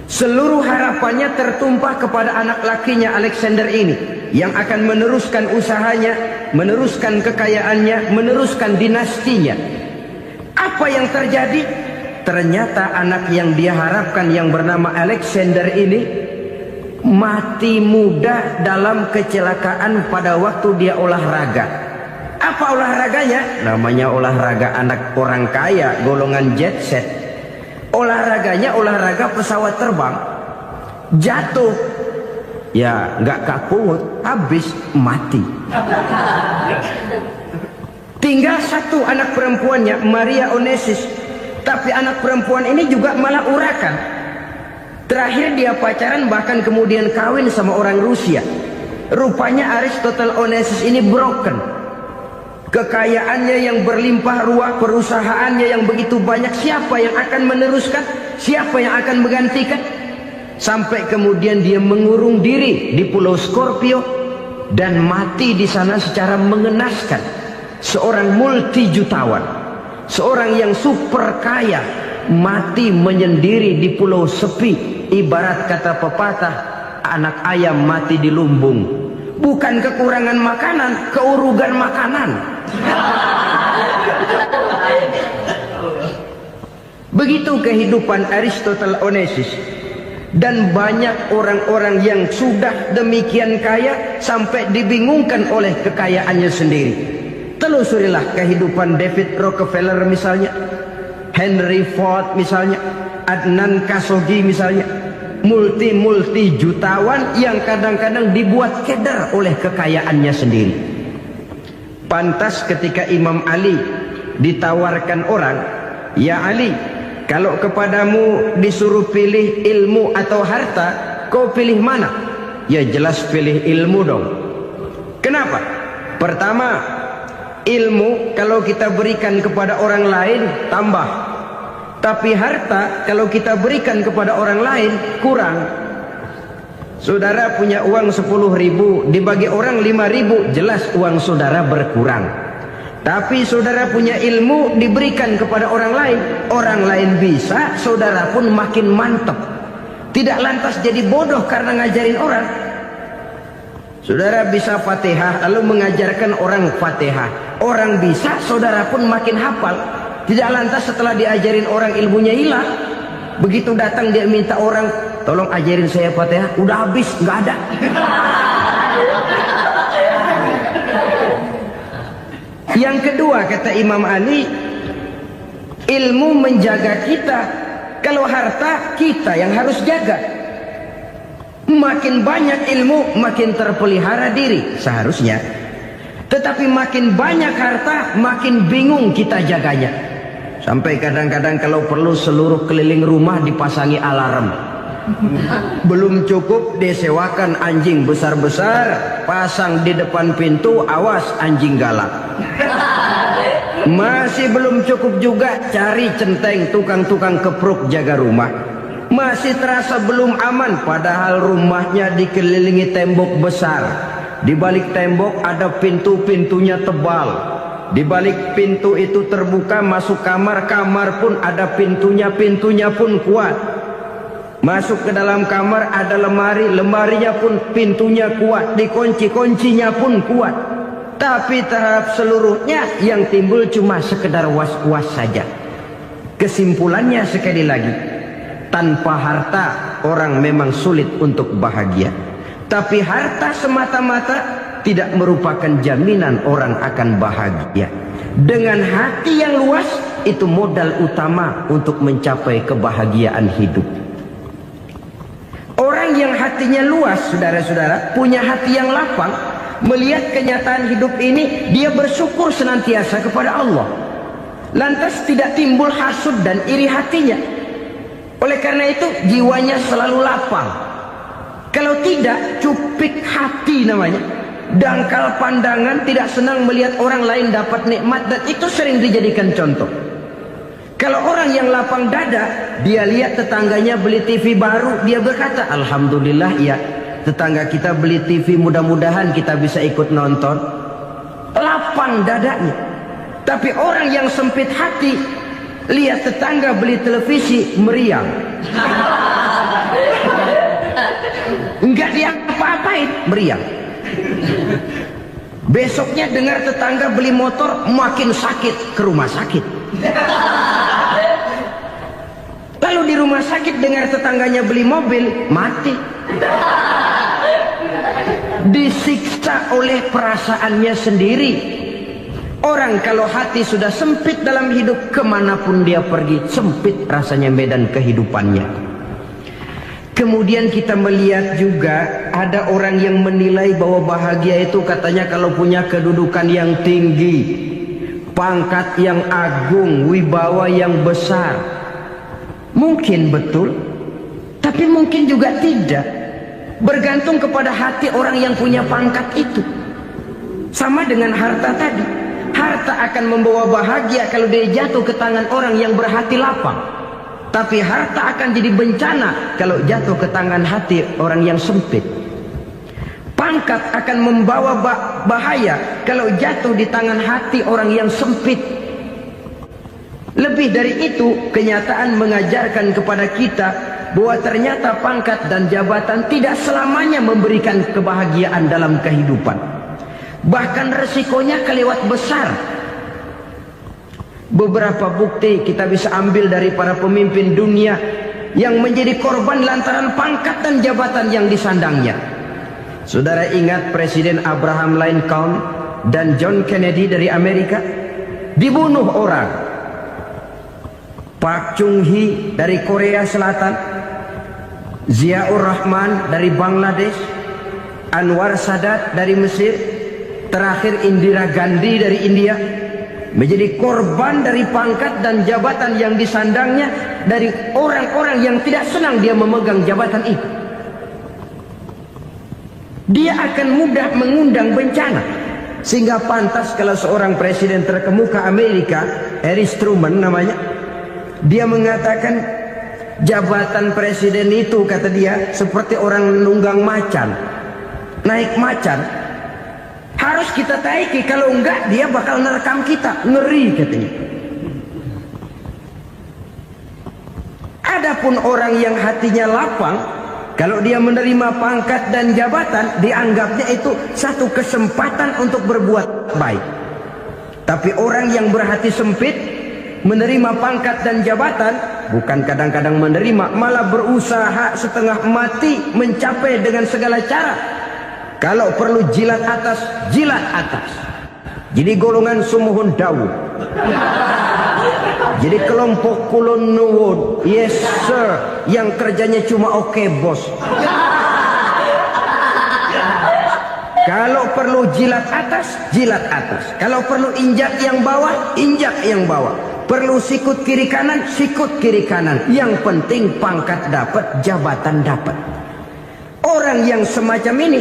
Seluruh harapannya tertumpah kepada anak lakinya Alexander ini, yang akan meneruskan usahanya, meneruskan kekayaannya, meneruskan dinastinya. Apa yang terjadi? Ternyata anak yang dia harapkan yang bernama Alexander ini mati muda dalam kecelakaan pada waktu dia olahraga. Apa olahraganya? Namanya olahraga anak orang kaya, golongan jet set. Olahraganya olahraga pesawat terbang. Jatuh, ya nggak kaput, habis mati. Tinggal satu anak perempuannya, Maria Onesius. Tapi anak perempuan ini juga malah urakan. Terakhir dia pacaran, bahkan kemudian kawin sama orang Rusia. Rupanya Aristotle Onesius ini broken. Kekayaannya yang berlimpah ruah, perusahaannya yang begitu banyak, siapa yang akan meneruskan? Siapa yang akan menggantikan? Sampai kemudian dia mengurung diri di Pulau Scorpio dan mati di sana secara mengenaskan. Seorang multi jutawan, seorang yang super kaya, mati menyendiri di pulau sepi. Ibarat kata pepatah, anak ayam mati di lumbung. Bukan kekurangan makanan, keurugan makanan. Begitu kehidupan Aristotle Onesius. Dan banyak orang-orang yang sudah demikian kaya sampai dibingungkan oleh kekayaannya sendiri. Telusurilah kehidupan David Rockefeller misalnya, Henry Ford misalnya, Adnan Khashoggi misalnya. Multi jutawan yang kadang-kadang dibuat keder oleh kekayaannya sendiri. Pantas ketika Imam Ali ditawarkan orang, "Ya Ali, kalau kepadamu disuruh pilih ilmu atau harta, kau pilih mana?" Ya jelas pilih ilmu dong. Kenapa? Pertama, ilmu kalau kita berikan kepada orang lain tambah. Tapi harta kalau kita berikan kepada orang lain kurang. Saudara punya uang 10.000, dibagi orang 5.000, jelas uang saudara berkurang. Tapi saudara punya ilmu, diberikan kepada orang lain bisa, saudara pun makin mantap. Tidak lantas jadi bodoh karena ngajarin orang. Saudara bisa Fatihah lalu mengajarkan orang Fatihah. Orang bisa, saudara pun makin hafal. Tidak lantas setelah diajarin orang ilmunya hilang. Begitu datang dia minta orang, "Tolong ajarin saya Fatihah." Udah habis, nggak ada. Yang kedua kata Imam Ali, ilmu menjaga kita. Kalau harta kita yang harus jaga. Makin banyak ilmu makin terpelihara diri seharusnya. Tetapi makin banyak harta makin bingung kita jaganya. Sampai kadang-kadang kalau perlu seluruh keliling rumah dipasangi alarm. Belum cukup disewakan anjing besar-besar, pasang di depan pintu, awas anjing galak. Masih belum cukup juga, cari centeng tukang-tukang kepruk jaga rumah. Masih terasa belum aman, padahal rumahnya dikelilingi tembok besar. Di balik tembok ada pintu-pintunya tebal. Di balik pintu itu terbuka masuk kamar, kamar pun ada pintunya, pintunya pun kuat. Masuk ke dalam kamar ada lemari, lemarinya pun pintunya kuat, dikunci, kuncinya pun kuat. Tapi terhadap seluruhnya yang timbul cuma sekedar was-was saja. Kesimpulannya sekali lagi, tanpa harta orang memang sulit untuk bahagia. Tapi harta semata-mata tidak merupakan jaminan orang akan bahagia. Dengan hati yang luas, itu modal utama untuk mencapai kebahagiaan hidup. Orang yang hatinya luas, saudara-saudara, punya hati yang lapang, melihat kenyataan hidup ini, dia bersyukur senantiasa kepada Allah. Lantas tidak timbul hasud dan iri hatinya. Oleh karena itu jiwanya selalu lapang. Kalau tidak, cupik hati namanya, dangkal pandangan, tidak senang melihat orang lain dapat nikmat, dan itu sering dijadikan contoh. Kalau orang yang lapang dada, dia lihat tetangganya beli TV baru, dia berkata, alhamdulillah ya, tetangga kita beli TV, mudah-mudahan kita bisa ikut nonton. Lapang dadanya. Tapi orang yang sempit hati, lihat tetangga beli televisi, meriang. Enggak dia apa-apain, meriang. Besoknya dengar tetangga beli motor, makin sakit, ke rumah sakit. Lalu di rumah sakit dengar tetangganya beli mobil, mati. Disiksa oleh perasaannya sendiri. Orang kalau hati sudah sempit dalam hidup, kemanapun dia pergi, sempit rasanya medan kehidupannya. Kemudian kita melihat juga ada orang yang menilai bahwa bahagia itu katanya kalau punya kedudukan yang tinggi, pangkat yang agung, wibawa yang besar. Mungkin betul, tapi mungkin juga tidak. Bergantung kepada hati orang yang punya pangkat itu. Sama dengan harta tadi. Harta akan membawa bahagia kalau dia jatuh ke tangan orang yang berhati lapang. Tapi harta akan jadi bencana kalau jatuh ke tangan hati orang yang sempit. Pangkat akan membawa bahaya kalau jatuh di tangan hati orang yang sempit. Lebih dari itu, kenyataan mengajarkan kepada kita bahwa ternyata pangkat dan jabatan tidak selamanya memberikan kebahagiaan dalam kehidupan. Bahkan resikonya kelewat besar. Beberapa bukti kita bisa ambil dari para pemimpin dunia yang menjadi korban lantaran pangkat dan jabatan yang disandangnya. Saudara ingat Presiden Abraham Lincoln dan John Kennedy dari Amerika? Dibunuh orang. Park Chung-hee dari Korea Selatan, Ziaur Rahman dari Bangladesh, Anwar Sadat dari Mesir, terakhir Indira Gandhi dari India, menjadi korban dari pangkat dan jabatan yang disandangnya dari orang-orang yang tidak senang dia memegang jabatan itu. Dia akan mudah mengundang bencana. Sehingga pantas kalau seorang presiden terkemuka Amerika, Harry Truman namanya, dia mengatakan jabatan presiden itu, kata dia, seperti orang nunggang macan, naik macan, harus kita taiki, kalau enggak dia bakal nerekam kita, ngeri katanya. Adapun orang yang hatinya lapang, kalau dia menerima pangkat dan jabatan, dianggapnya itu satu kesempatan untuk berbuat baik. Tapi orang yang berhati sempit, menerima pangkat dan jabatan, bukan kadang-kadang menerima, malah berusaha setengah mati mencapai dengan segala cara. Kalau perlu jilat atas, jilat atas. Jadi golongan sumuhun dawu. Jadi kelompok kulon nuwun, yes sir, yang kerjanya cuma oke bos. Kalau perlu jilat atas, jilat atas. Kalau perlu injak yang bawah, injak yang bawah. Perlu sikut kiri kanan, sikut kiri kanan. Yang penting pangkat dapat, jabatan dapat. Orang yang semacam ini,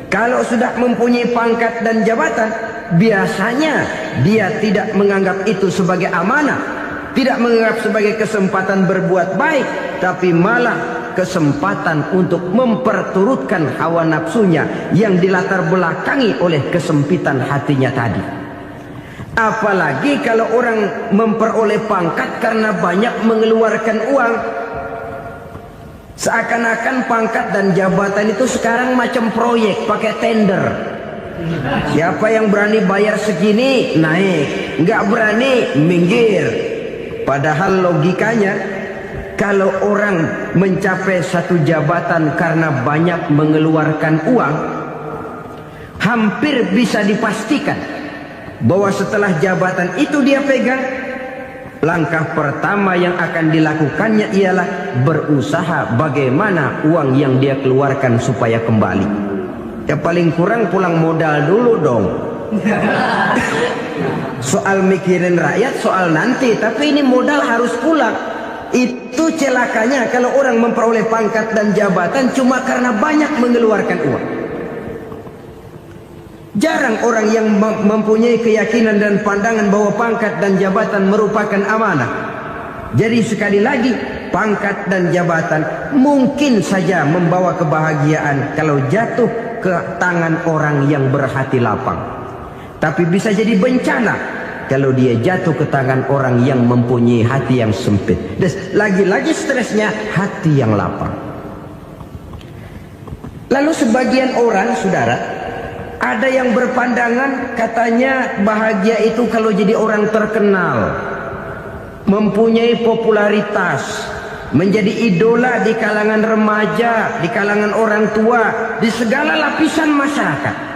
kalau sudah mempunyai pangkat dan jabatan, biasanya dia tidak menganggap itu sebagai amanah, tidak menganggap sebagai kesempatan berbuat baik, tapi malah kesempatan untuk memperturutkan hawa nafsunya yang dilatar belakangi oleh kesempitan hatinya tadi. Apalagi kalau orang memperoleh pangkat karena banyak mengeluarkan uang. Seakan-akan pangkat dan jabatan itu sekarang macam proyek, pakai tender. Siapa yang berani bayar segini, naik. Nggak berani, minggir. Padahal logikanya, kalau orang mencapai satu jabatan karena banyak mengeluarkan uang, hampir bisa dipastikan bahwa setelah jabatan itu dia pegang, langkah pertama yang akan dilakukannya ialah berusaha bagaimana uang yang dia keluarkan supaya kembali. Ya paling kurang pulang modal dulu dong. Soal mikirin rakyat soal nanti, tapi ini modal harus pulang. Itu celakanya kalau orang memperoleh pangkat dan jabatan cuma karena banyak mengeluarkan uang. Jarang orang yang mempunyai keyakinan dan pandangan bahwa pangkat dan jabatan merupakan amanah. Jadi sekali lagi, pangkat dan jabatan mungkin saja membawa kebahagiaan kalau jatuh ke tangan orang yang berhati lapang. Tapi bisa jadi bencana kalau dia jatuh ke tangan orang yang mempunyai hati yang sempit. Dan lagi-lagi stresnya hati yang lapang. Lalu sebagian orang, saudara, ada yang berpandangan katanya bahagia itu kalau jadi orang terkenal, mempunyai popularitas, menjadi idola di kalangan remaja, di kalangan orang tua, di segala lapisan masyarakat.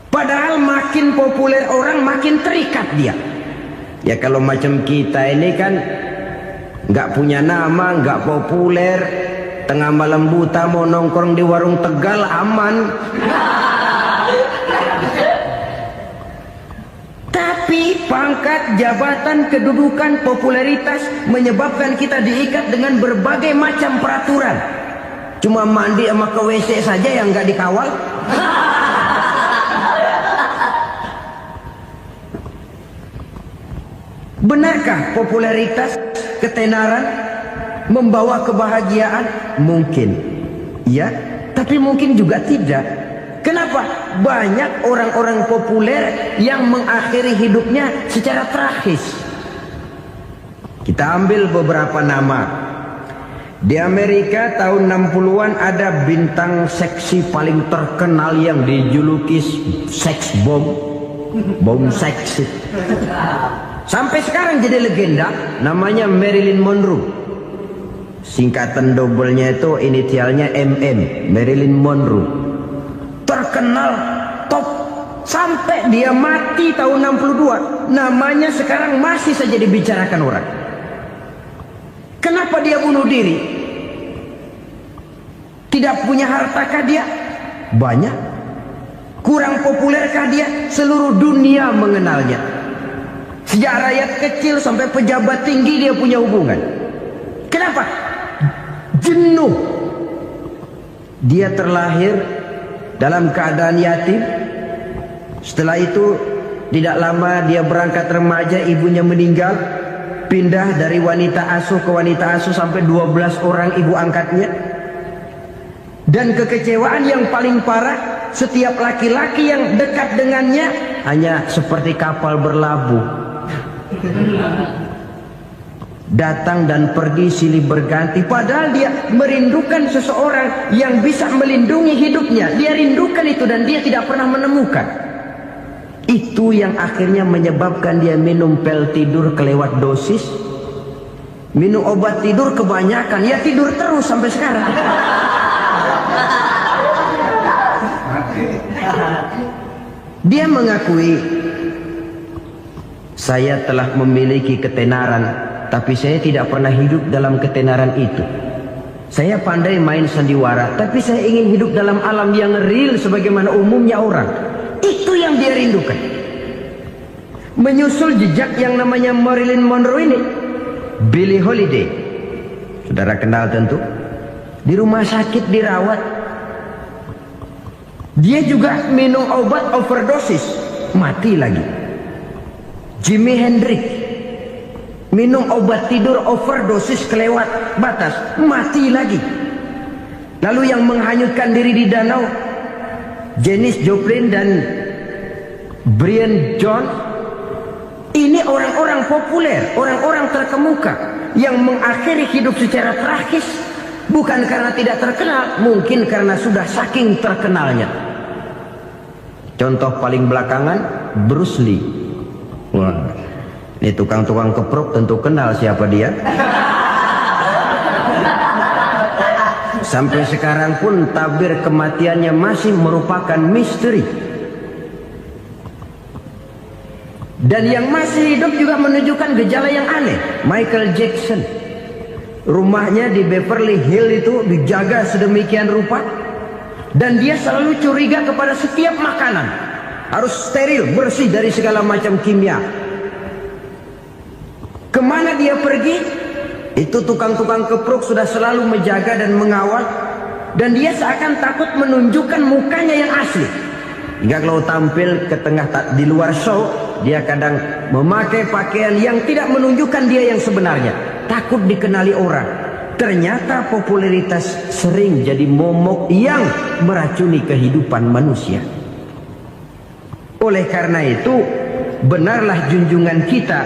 Padahal makin populer orang makin terikat dia. Ya kalau macam kita ini kan nggak punya nama, nggak populer, tengah malam buta mau nongkrong di warung Tegal aman. Tapi pangkat, jabatan, kedudukan, popularitas menyebabkan kita diikat dengan berbagai macam peraturan. Cuma mandi sama ke WC saja yang nggak dikawal. Benarkah popularitas, ketenaran membawa kebahagiaan? Mungkin, ya, tapi mungkin juga tidak. Kenapa? Banyak orang-orang populer yang mengakhiri hidupnya secara tragis. Kita ambil beberapa nama. Di Amerika tahun 60-an ada bintang seksi paling terkenal yang dijuluki seks bom. Bom seks. Sampai sekarang jadi legenda, namanya Marilyn Monroe. Singkatan dobelnya itu inisialnya MM, Marilyn Monroe. Terkenal, top, sampai dia mati tahun 62. Namanya sekarang masih saja dibicarakan orang. Kenapa dia bunuh diri? Tidak punya hartakah dia? Banyak. Kurang populerkah dia? Seluruh dunia mengenalnya. Sejak rakyat kecil sampai pejabat tinggi dia punya hubungan. Kenapa? Jenuh. Dia terlahir dalam keadaan yatim. Setelah itu tidak lama dia berangkat remaja, ibunya meninggal. Pindah dari wanita asuh ke wanita asuh sampai 12 orang ibu angkatnya. Dan kekecewaan yang paling parah, setiap laki-laki yang dekat dengannya hanya seperti kapal berlabuh. Datang dan pergi silih berganti. Padahal dia merindukan seseorang yang bisa melindungi hidupnya. Dia rindukan itu dan dia tidak pernah menemukan. Itu yang akhirnya menyebabkan dia minum pil tidur kelewat dosis, minum obat tidur kebanyakan. Ya tidur terus sampai sekarang. Dia mengakui, saya telah memiliki ketenaran, tapi saya tidak pernah hidup dalam ketenaran itu. Saya pandai main sandiwara, tapi saya ingin hidup dalam alam yang real sebagaimana umumnya orang. Itu yang dia rindukan. Menyusul jejak yang namanya Marilyn Monroe ini, Billie Holiday, saudara kenal tentu. Di rumah sakit dirawat. Dia juga minum obat overdosis, mati lagi. Jimi Hendrix minum obat tidur overdosis kelewat batas, mati lagi. Lalu yang menghanyutkan diri di danau, Janis Joplin dan Brian Jones. Ini orang-orang populer, orang-orang terkemuka yang mengakhiri hidup secara tragis, bukan karena tidak terkenal, mungkin karena sudah saking terkenalnya. Contoh paling belakangan, Bruce Lee. Wah, Ini tukang-tukang keprok tentu kenal siapa dia. Sampai sekarang pun tabir kematiannya masih merupakan misteri. Dan yang masih hidup juga menunjukkan gejala yang aneh. Michael Jackson, rumahnya di Beverly Hills itu dijaga sedemikian rupa, dan dia selalu curiga kepada setiap makanan harus steril, bersih dari segala macam kimia. Kemana dia pergi, itu tukang-tukang keprok sudah selalu menjaga dan mengawal, dan dia seakan takut menunjukkan mukanya yang asli. Hingga kalau tampil ke tengah di luar show, dia kadang memakai pakaian yang tidak menunjukkan dia yang sebenarnya, takut dikenali orang. Ternyata popularitas sering jadi momok yang meracuni kehidupan manusia. Oleh karena itu, benarlah junjungan kita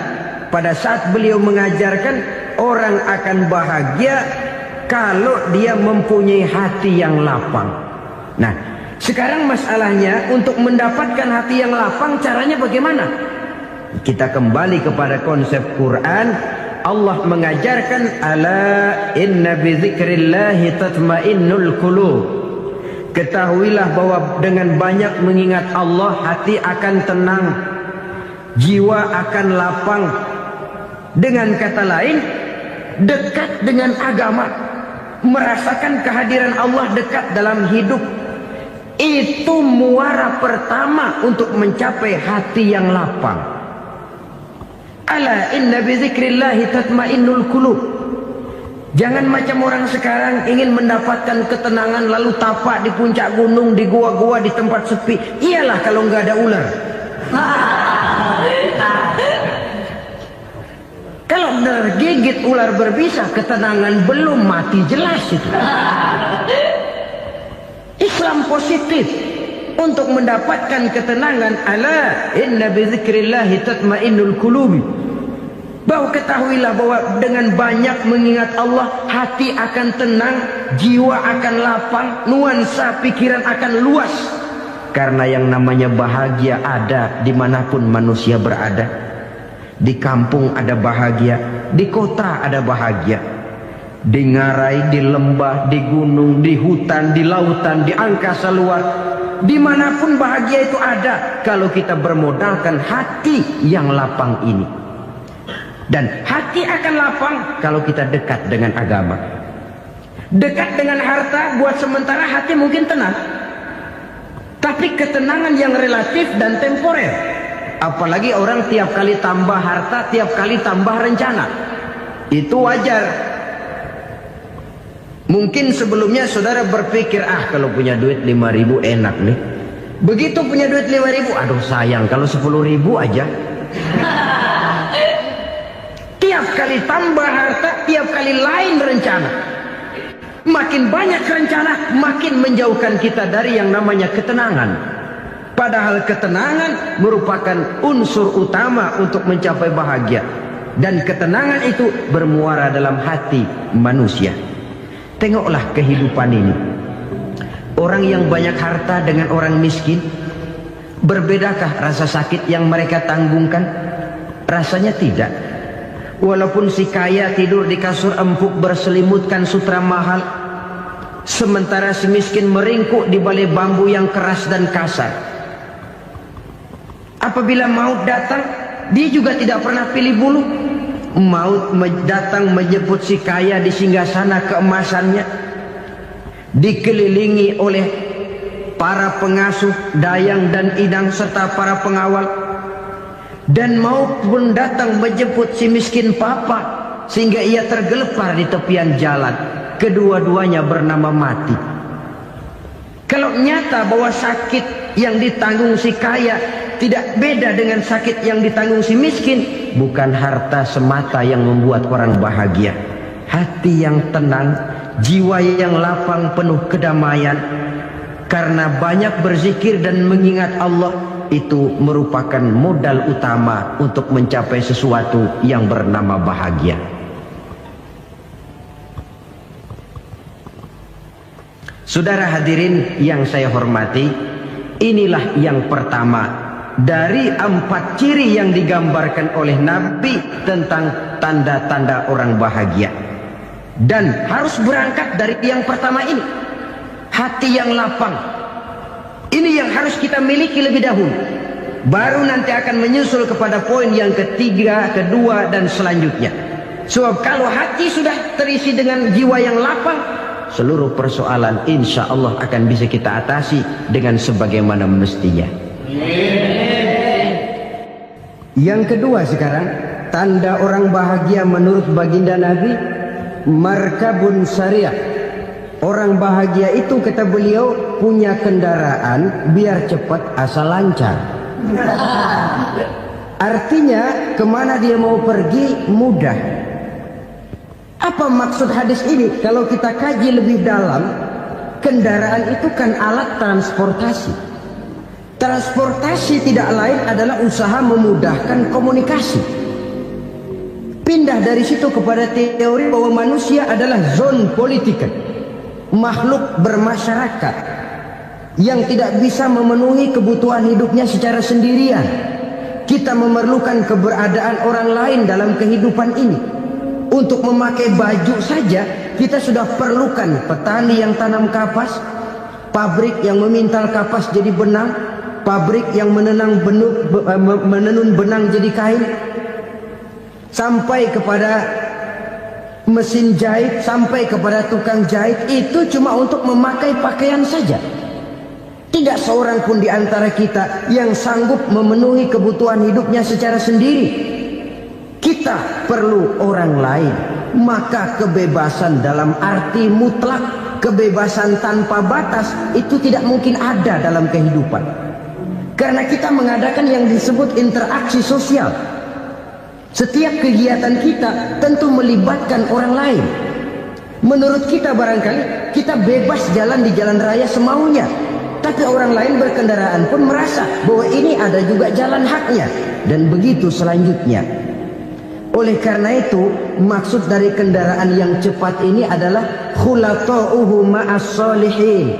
pada saat beliau mengajarkan orang akan bahagia kalau dia mempunyai hati yang lapang. Nah, sekarang masalahnya untuk mendapatkan hati yang lapang, caranya bagaimana? Kita kembali kepada konsep Quran. Allah mengajarkan, ala inna bi dzikrillahi tatmainnul qulub. Ketahuilah bahwa dengan banyak mengingat Allah, hati akan tenang, jiwa akan lapang. Dengan kata lain, dekat dengan agama, merasakan kehadiran Allah dekat dalam hidup, itu muara pertama untuk mencapai hati yang lapang. Ala inna bi dzikrillahi tatmainnul qulub. Jangan macam orang sekarang ingin mendapatkan ketenangan lalu tapak di puncak gunung, di gua-gua, di tempat sepi. Iyalah kalau nggak ada ular. Kalau tergigit ular berbisa, ketenangan belum, mati jelas itu. Islam positif untuk mendapatkan ketenangan. Ala inna bi dzikrillahi tatmainnul qulubi. Bahwa ketahuilah bahwa dengan banyak mengingat Allah, hati akan tenang, jiwa akan lapang, nuansa pikiran akan luas. Karena yang namanya bahagia ada dimanapun manusia berada. Di kampung ada bahagia, di kota ada bahagia, di ngarai, di lembah, di gunung, di hutan, di lautan, di angkasa luar, dimanapun bahagia itu ada kalau kita bermodalkan hati yang lapang ini. Dan hati akan lapang kalau kita dekat dengan agama. Dekat dengan harta buat sementara hati mungkin tenang, tapi ketenangan yang relatif dan temporer. Apalagi orang tiap kali tambah harta, tiap kali tambah rencana. Itu wajar. Mungkin sebelumnya saudara berpikir, kalau punya duit 5.000 enak nih. Begitu punya duit 5.000, aduh sayang kalau 10.000 aja. Tiap kali tambah harta, tiap kali lain rencana. Makin banyak rencana, makin menjauhkan kita dari yang namanya ketenangan. Padahal ketenangan merupakan unsur utama untuk mencapai bahagia. Dan ketenangan itu bermuara dalam hati manusia. Tengoklah kehidupan ini. Orang yang banyak harta dengan orang miskin, berbedakah rasa sakit yang mereka tanggungkan? Rasanya tidak. Walaupun si kaya tidur di kasur empuk berselimutkan sutra mahal, sementara si miskin meringkuk di balai bambu yang keras dan kasar. Apabila maut datang, dia juga tidak pernah pilih bulu. Maut datang menjemput si kaya di singgasana keemasannya, dikelilingi oleh para pengasuh, dayang dan idang serta para pengawal. Dan maut pun datang menjemput si miskin papa, sehingga ia tergelepar di tepian jalan. Kedua-duanya bernama mati. Kalau nyata bahwa sakit yang ditanggung si kaya tidak beda dengan sakit yang ditanggung si miskin, bukan harta semata yang membuat orang bahagia. Hati yang tenang, jiwa yang lapang penuh kedamaian, karena banyak berzikir dan mengingat Allah, itu merupakan modal utama untuk mencapai sesuatu yang bernama bahagia. Saudara hadirin yang saya hormati, inilah yang pertama dari 4 ciri yang digambarkan oleh Nabi tentang tanda-tanda orang bahagia. Dan harus berangkat dari yang pertama ini, hati yang lapang. Ini yang harus kita miliki lebih dahulu, baru nanti akan menyusul kepada poin yang ketiga, kedua, dan selanjutnya. Sebab kalau hati sudah terisi dengan jiwa yang lapang, seluruh persoalan insya Allah akan bisa kita atasi dengan sebagaimana mestinya. Yang kedua sekarang, tanda orang bahagia menurut baginda Nabi, markabun syariah. Orang bahagia itu, kata beliau, punya kendaraan biar cepat asal lancar. Artinya kemana dia mau pergi mudah. Apa maksud hadis ini? Kalau kita kaji lebih dalam, kendaraan itu kan alat transportasi. Transportasi tidak lain adalah usaha memudahkan komunikasi. Pindah dari situ kepada teori bahwa manusia adalah zon politik, makhluk bermasyarakat yang tidak bisa memenuhi kebutuhan hidupnya secara sendirian. Kita memerlukan keberadaan orang lain dalam kehidupan ini. Untuk memakai baju saja kita sudah perlukan petani yang tanam kapas, pabrik yang memintal kapas jadi benang, pabrik yang menenun benang jadi kain, sampai kepada mesin jahit, sampai kepada tukang jahit. Itu cuma untuk memakai pakaian saja. Tidak seorang pun di antara kita yang sanggup memenuhi kebutuhan hidupnya secara sendiri. Kita perlu orang lain. Maka kebebasan dalam arti mutlak, kebebasan tanpa batas, itu tidak mungkin ada dalam kehidupan. Karena kita mengadakan yang disebut interaksi sosial. Setiap kegiatan kita tentu melibatkan orang lain. Menurut kita barangkali kita bebas jalan di jalan raya semaunya, tapi orang lain berkendaraan pun merasa bahwa ini ada juga jalan haknya, dan begitu selanjutnya. Oleh karena itu, maksud dari kendaraan yang cepat ini adalah khulata'uhu ma'as solihin.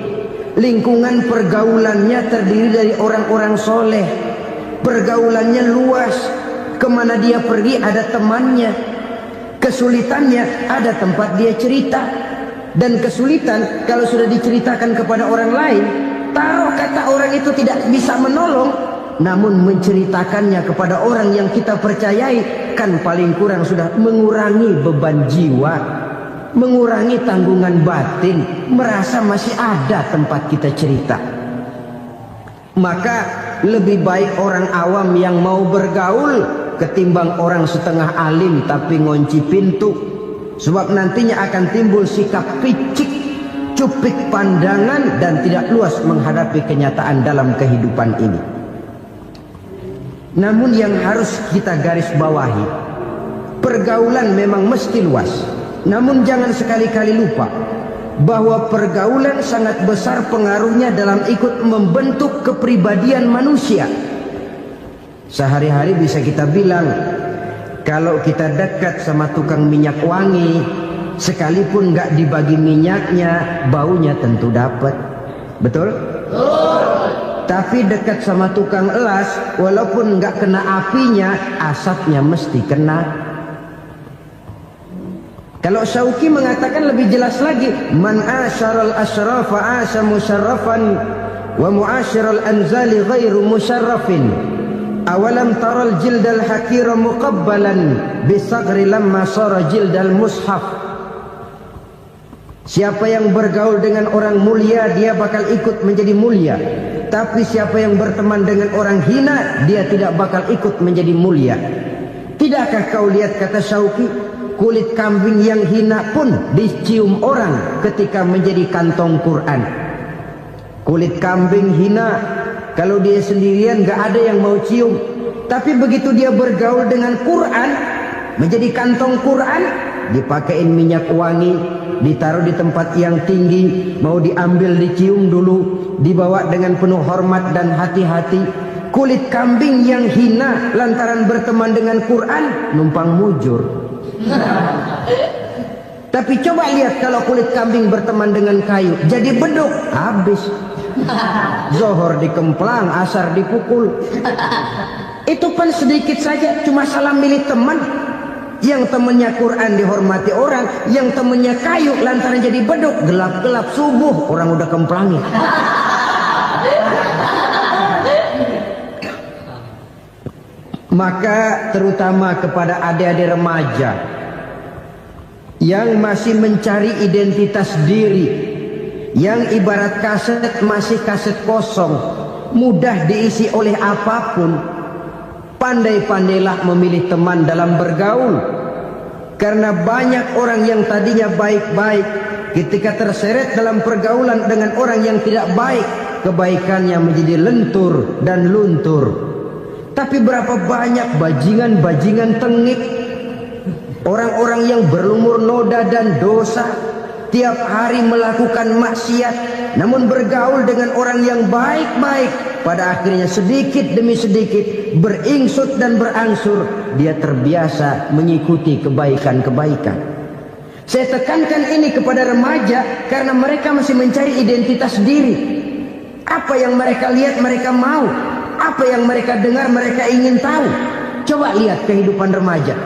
Lingkungan pergaulannya terdiri dari orang-orang soleh. Pergaulannya luas. Kemana dia pergi ada temannya. Kesulitannya ada tempat dia cerita. Dan kesulitan kalau sudah diceritakan kepada orang lain, taruh kata orang itu tidak bisa menolong, namun menceritakannya kepada orang yang kita percayai, kan paling kurang sudah mengurangi beban jiwa, mengurangi tanggungan batin, merasa masih ada tempat kita cerita. Maka lebih baik orang awam yang mau bergaul ketimbang orang setengah alim tapi ngunci pintu. Sebab nantinya akan timbul sikap picik, cupik pandangan, dan tidak luas menghadapi kenyataan dalam kehidupan ini. Namun yang harus kita garis bawahi, pergaulan memang mesti luas. Namun jangan sekali-kali lupa bahwa pergaulan sangat besar pengaruhnya dalam ikut membentuk kepribadian manusia. Sehari-hari bisa kita bilang, kalau kita dekat sama tukang minyak wangi, sekalipun nggak dibagi minyaknya, baunya tentu dapat. Betul? Tapi dekat sama tukang elas, walaupun nggak kena apinya, asapnya mesti kena. Kalau Syauqi mengatakan lebih jelas lagi, man asyaral asrafa asa musyarrafan wa muasyiral anzali ghairu musyarrafin. Awalam taral jildal hakira muqabbalan bisagri lamma sara jildal mushaf. Siapa yang bergaul dengan orang mulia, dia bakal ikut menjadi mulia. Tapi siapa yang berteman dengan orang hina, dia tidak bakal ikut menjadi mulia. Tidakkah kau lihat, kata Syauqi, kulit kambing yang hina pun dicium orang ketika menjadi kantong Quran. Kulit kambing hina, kalau dia sendirian gak ada yang mau cium. Tapi begitu dia bergaul dengan Quran, menjadi kantong Quran, dipakein minyak wangi, ditaruh di tempat yang tinggi, mau diambil dicium dulu, dibawa dengan penuh hormat dan hati-hati. Kulit kambing yang hina lantaran berteman dengan Quran, numpang mujur. Tapi coba lihat kalau kulit kambing berteman dengan kayu, jadi beduk, habis. Zohor dikemplang, asar dipukul. Itu pun sedikit saja, cuma salah milih teman. Yang temannya Quran dihormati orang, yang temannya kayu lantaran jadi beduk, gelap-gelap subuh orang udah kemplangi. Maka terutama kepada adik-adik remaja yang masih mencari identitas diri, yang ibarat kaset masih kaset kosong, mudah diisi oleh apapun, pandai-pandailah memilih teman dalam bergaul. Karena banyak orang yang tadinya baik-baik, ketika terseret dalam pergaulan dengan orang yang tidak baik, kebaikannya menjadi lentur dan luntur. Tapi berapa banyak bajingan-bajingan tengik, orang-orang yang berlumur noda dan dosa, tiap hari melakukan maksiat, namun bergaul dengan orang yang baik-baik, pada akhirnya sedikit demi sedikit beringsut dan berangsur dia terbiasa mengikuti kebaikan-kebaikan. Saya tekankan ini kepada remaja karena mereka masih mencari identitas diri. Apa yang mereka lihat mereka mau, apa yang mereka dengar mereka ingin tahu. Coba lihat kehidupan remaja.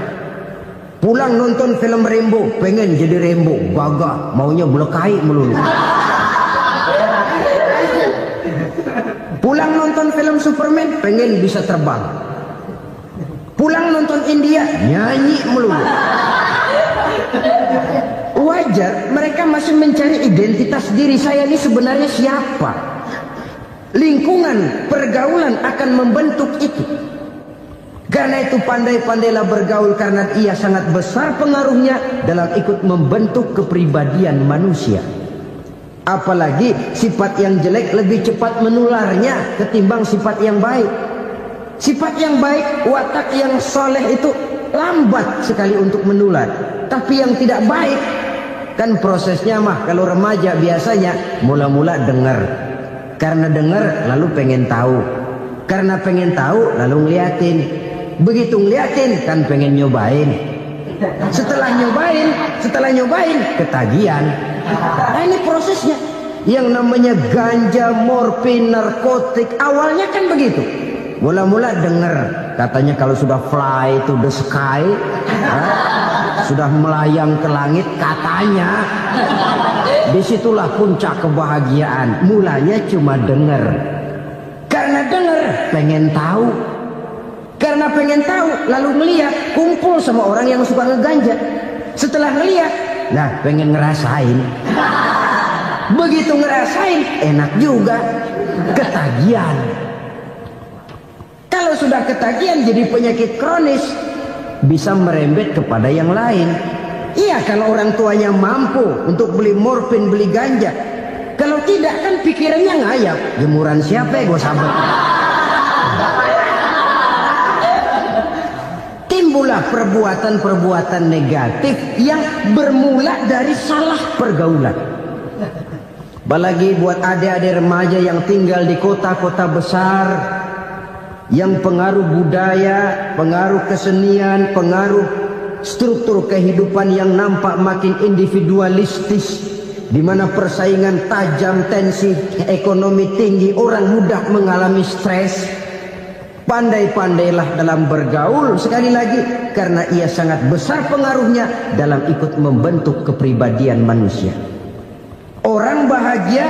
Pulang nonton film Rambo, pengen jadi Rambo, gagah, maunya belekai melulu. Pulang nonton film Superman, pengen bisa terbang. Pulang nonton India, nyanyi melulu. Wajar, mereka masih mencari identitas diri. Saya ini sebenarnya siapa? Lingkungan, pergaulan akan membentuk itu. Karena itu pandai-pandailah bergaul, karena ia sangat besar pengaruhnya dalam ikut membentuk kepribadian manusia. Apalagi sifat yang jelek lebih cepat menularnya ketimbang sifat yang baik. Sifat yang baik, watak yang soleh itu lambat sekali untuk menular. Tapi yang tidak baik, kan prosesnya mah kalau remaja biasanya mula-mula dengar. Karena dengar lalu pengen tahu. Karena pengen tahu lalu ngeliatin. Begitu ngeliatin kan pengen nyobain. Setelah nyobain ketagihan. Nah ini prosesnya. Yang namanya ganja, morfin, narkotik, awalnya kan begitu. Mula-mula dengar, katanya kalau sudah fly to the sky, sudah melayang ke langit, katanya disitulah puncak kebahagiaan. Mulanya cuma dengar. Karena dengar pengen tahu. Karena pengen tahu lalu melihat, kumpul sama orang yang suka ngeganja. Setelah ngelihat, nah pengen ngerasain. Begitu ngerasain enak juga, ketagihan. Kalau sudah ketagihan jadi penyakit kronis, bisa merembet kepada yang lain. Iya, kalau orang tuanya mampu untuk beli morfin, beli ganja. Kalau tidak kan pikirannya ngayap, jemuran siapa ya gue sabar. Timbullah perbuatan-perbuatan negatif yang bermula dari salah pergaulan. Apalagi buat adik-adik remaja yang tinggal di kota-kota besar, yang pengaruh budaya, pengaruh kesenian, pengaruh struktur kehidupan yang nampak makin individualistis, di mana persaingan tajam, tensi ekonomi tinggi, orang mudah mengalami stres. Pandai-pandailah dalam bergaul, sekali lagi, karena ia sangat besar pengaruhnya dalam ikut membentuk kepribadian manusia. Orang bahagia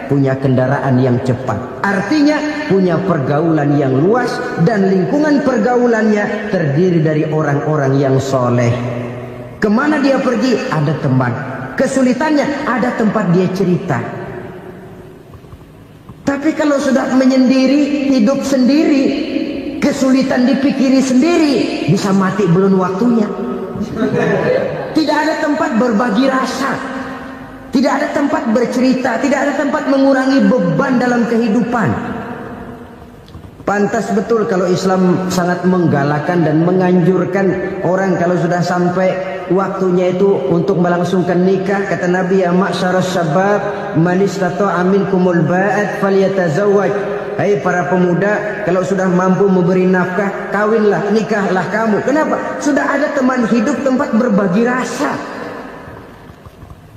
punya kendaraan yang cepat, artinya punya pergaulan yang luas, dan lingkungan pergaulannya terdiri dari orang-orang yang soleh. Kemana dia pergi ada teman, kesulitannya ada tempat dia cerita. Tapi kalau sudah menyendiri, hidup sendiri, kesulitan dipikiri sendiri, bisa mati belum waktunya. Tidak ada tempat berbagi rasa, tidak ada tempat bercerita, tidak ada tempat mengurangi beban dalam kehidupan. Pantas betul kalau Islam sangat menggalakkan dan menganjurkan orang kalau sudah sampai waktunya itu untuk melangsungkan nikah. Kata Nabi, ya ma'syaras syabab man istata'a minkumul ba'at falyatazawwaj. Hai para pemuda, kalau sudah mampu memberi nafkah, kawinlah, nikahlah kamu. Kenapa? Sudah ada teman hidup, tempat berbagi rasa.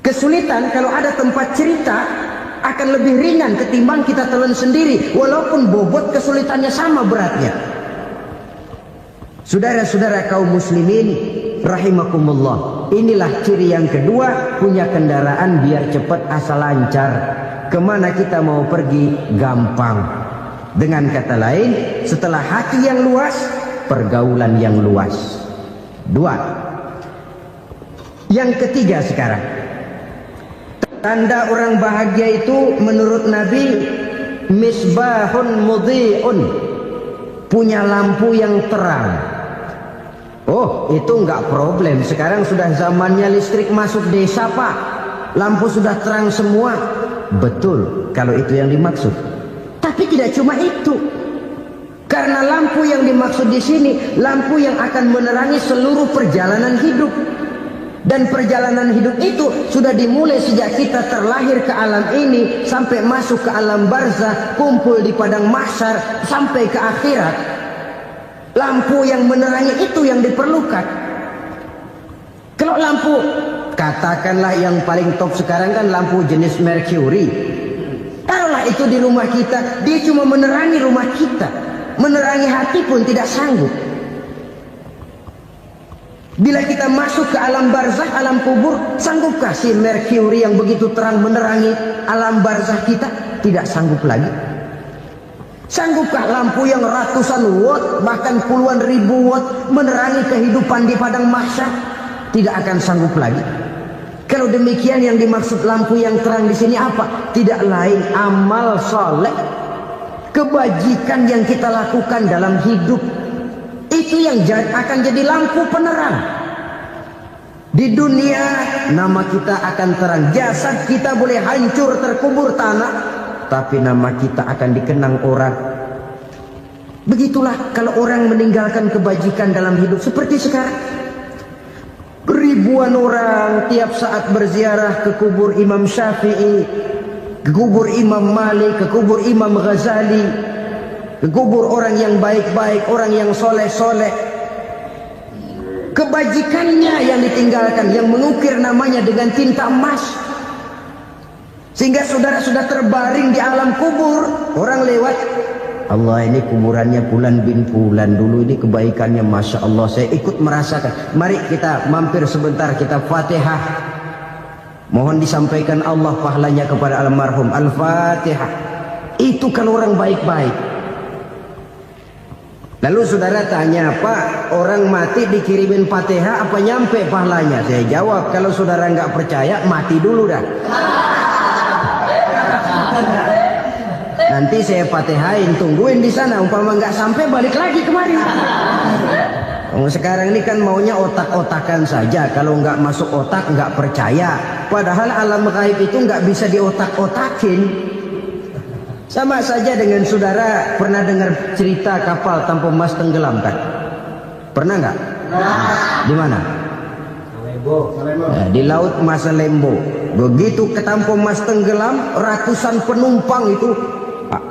Kesulitan kalau ada tempat cerita, akan lebih ringan ketimbang kita telan sendiri, walaupun bobot kesulitannya sama beratnya. Saudara-saudara kaum muslimin rahimakumullah, inilah ciri yang kedua, punya kendaraan biar cepat asal lancar. Kemana kita mau pergi gampang. Dengan kata lain, setelah hati yang luas, pergaulan yang luas. Dua. Yang ketiga sekarang, tanda orang bahagia itu menurut Nabi, misbahun mudhi'un, punya lampu yang terang. Oh, itu enggak problem. Sekarang sudah zamannya listrik masuk desa, Pak. Lampu sudah terang semua. Betul, kalau itu yang dimaksud. Tapi tidak cuma itu. Karena lampu yang dimaksud di sini, lampu yang akan menerangi seluruh perjalanan hidup. Dan perjalanan hidup itu sudah dimulai sejak kita terlahir ke alam ini, sampai masuk ke alam barzakh, kumpul di padang mahsyar, sampai ke akhirat. Lampu yang menerangi itu yang diperlukan. Kalau lampu, katakanlah yang paling top sekarang kan lampu jenis Mercury. Taruhlah itu di rumah kita, dia cuma menerangi rumah kita, menerangi hati pun tidak sanggup. Bila kita masuk ke alam barzakh, alam kubur, sanggupkah si Mercury yang begitu terang menerangi alam barzakh kita? Tidak sanggup lagi. Sanggupkah lampu yang ratusan watt, bahkan puluhan ribu watt menerangi kehidupan di padang mahsyar? Tidak akan sanggup lagi. Kalau demikian, yang dimaksud lampu yang terang di sini apa? Tidak lain amal soleh, kebajikan yang kita lakukan dalam hidup. Itu yang akan jadi lampu penerang. Di dunia nama kita akan terang. Jasad kita boleh hancur terkubur tanah, tapi nama kita akan dikenang orang. Begitulah kalau orang meninggalkan kebajikan dalam hidup seperti sekarang. Ribuan orang tiap saat berziarah ke kubur Imam Syafi'i, ke kubur Imam Malik, ke kubur Imam Ghazali, ke kubur orang yang baik-baik, orang yang soleh-soleh. Kebajikannya yang ditinggalkan, yang mengukir namanya dengan tinta emas. Sehingga saudara sudah terbaring di alam kubur, orang lewat, Allah, ini kuburannya Fulan bin Fulan, dulu ini kebaikannya Masya Allah, saya ikut merasakan. Mari kita mampir sebentar, kita Fatihah. Mohon disampaikan Allah pahalanya kepada almarhum. Al-Fatihah. Itu kalau orang baik-baik. Lalu saudara tanya, Pak, orang mati dikirimin Fatihah apa nyampe pahalanya? Saya jawab, kalau saudara nggak percaya, mati dulu dah. Nanti saya Fatihain, tungguin di sana. Umpama nggak sampai, balik lagi kemari. Sekarang ini kan maunya otak-otakan saja. Kalau nggak masuk otak, nggak percaya. Padahal alam gaib itu nggak bisa diotak-otakin. Sama saja dengan saudara pernah dengar cerita kapal tanpa emas tenggelam kan? Pernah nggak? Di mana? Di laut Masalembo. Begitu ketampo emas tenggelam, ratusan penumpang itu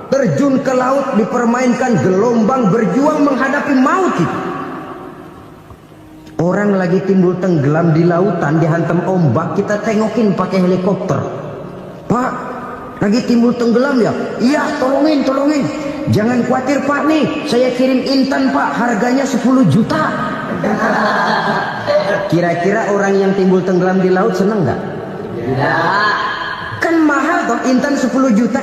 terjun ke laut, dipermainkan gelombang, berjuang menghadapi maut itu. Orang lagi timbul tenggelam di lautan, dihantam ombak, kita tengokin pakai helikopter. Pak, lagi timbul tenggelam ya? Iya, tolongin. Jangan khawatir Pak, nih saya kirim intan Pak, harganya 10 juta. Kira-kira orang yang timbul tenggelam di laut seneng nggak? Tidak. Kan mahal toh intan 10 juta.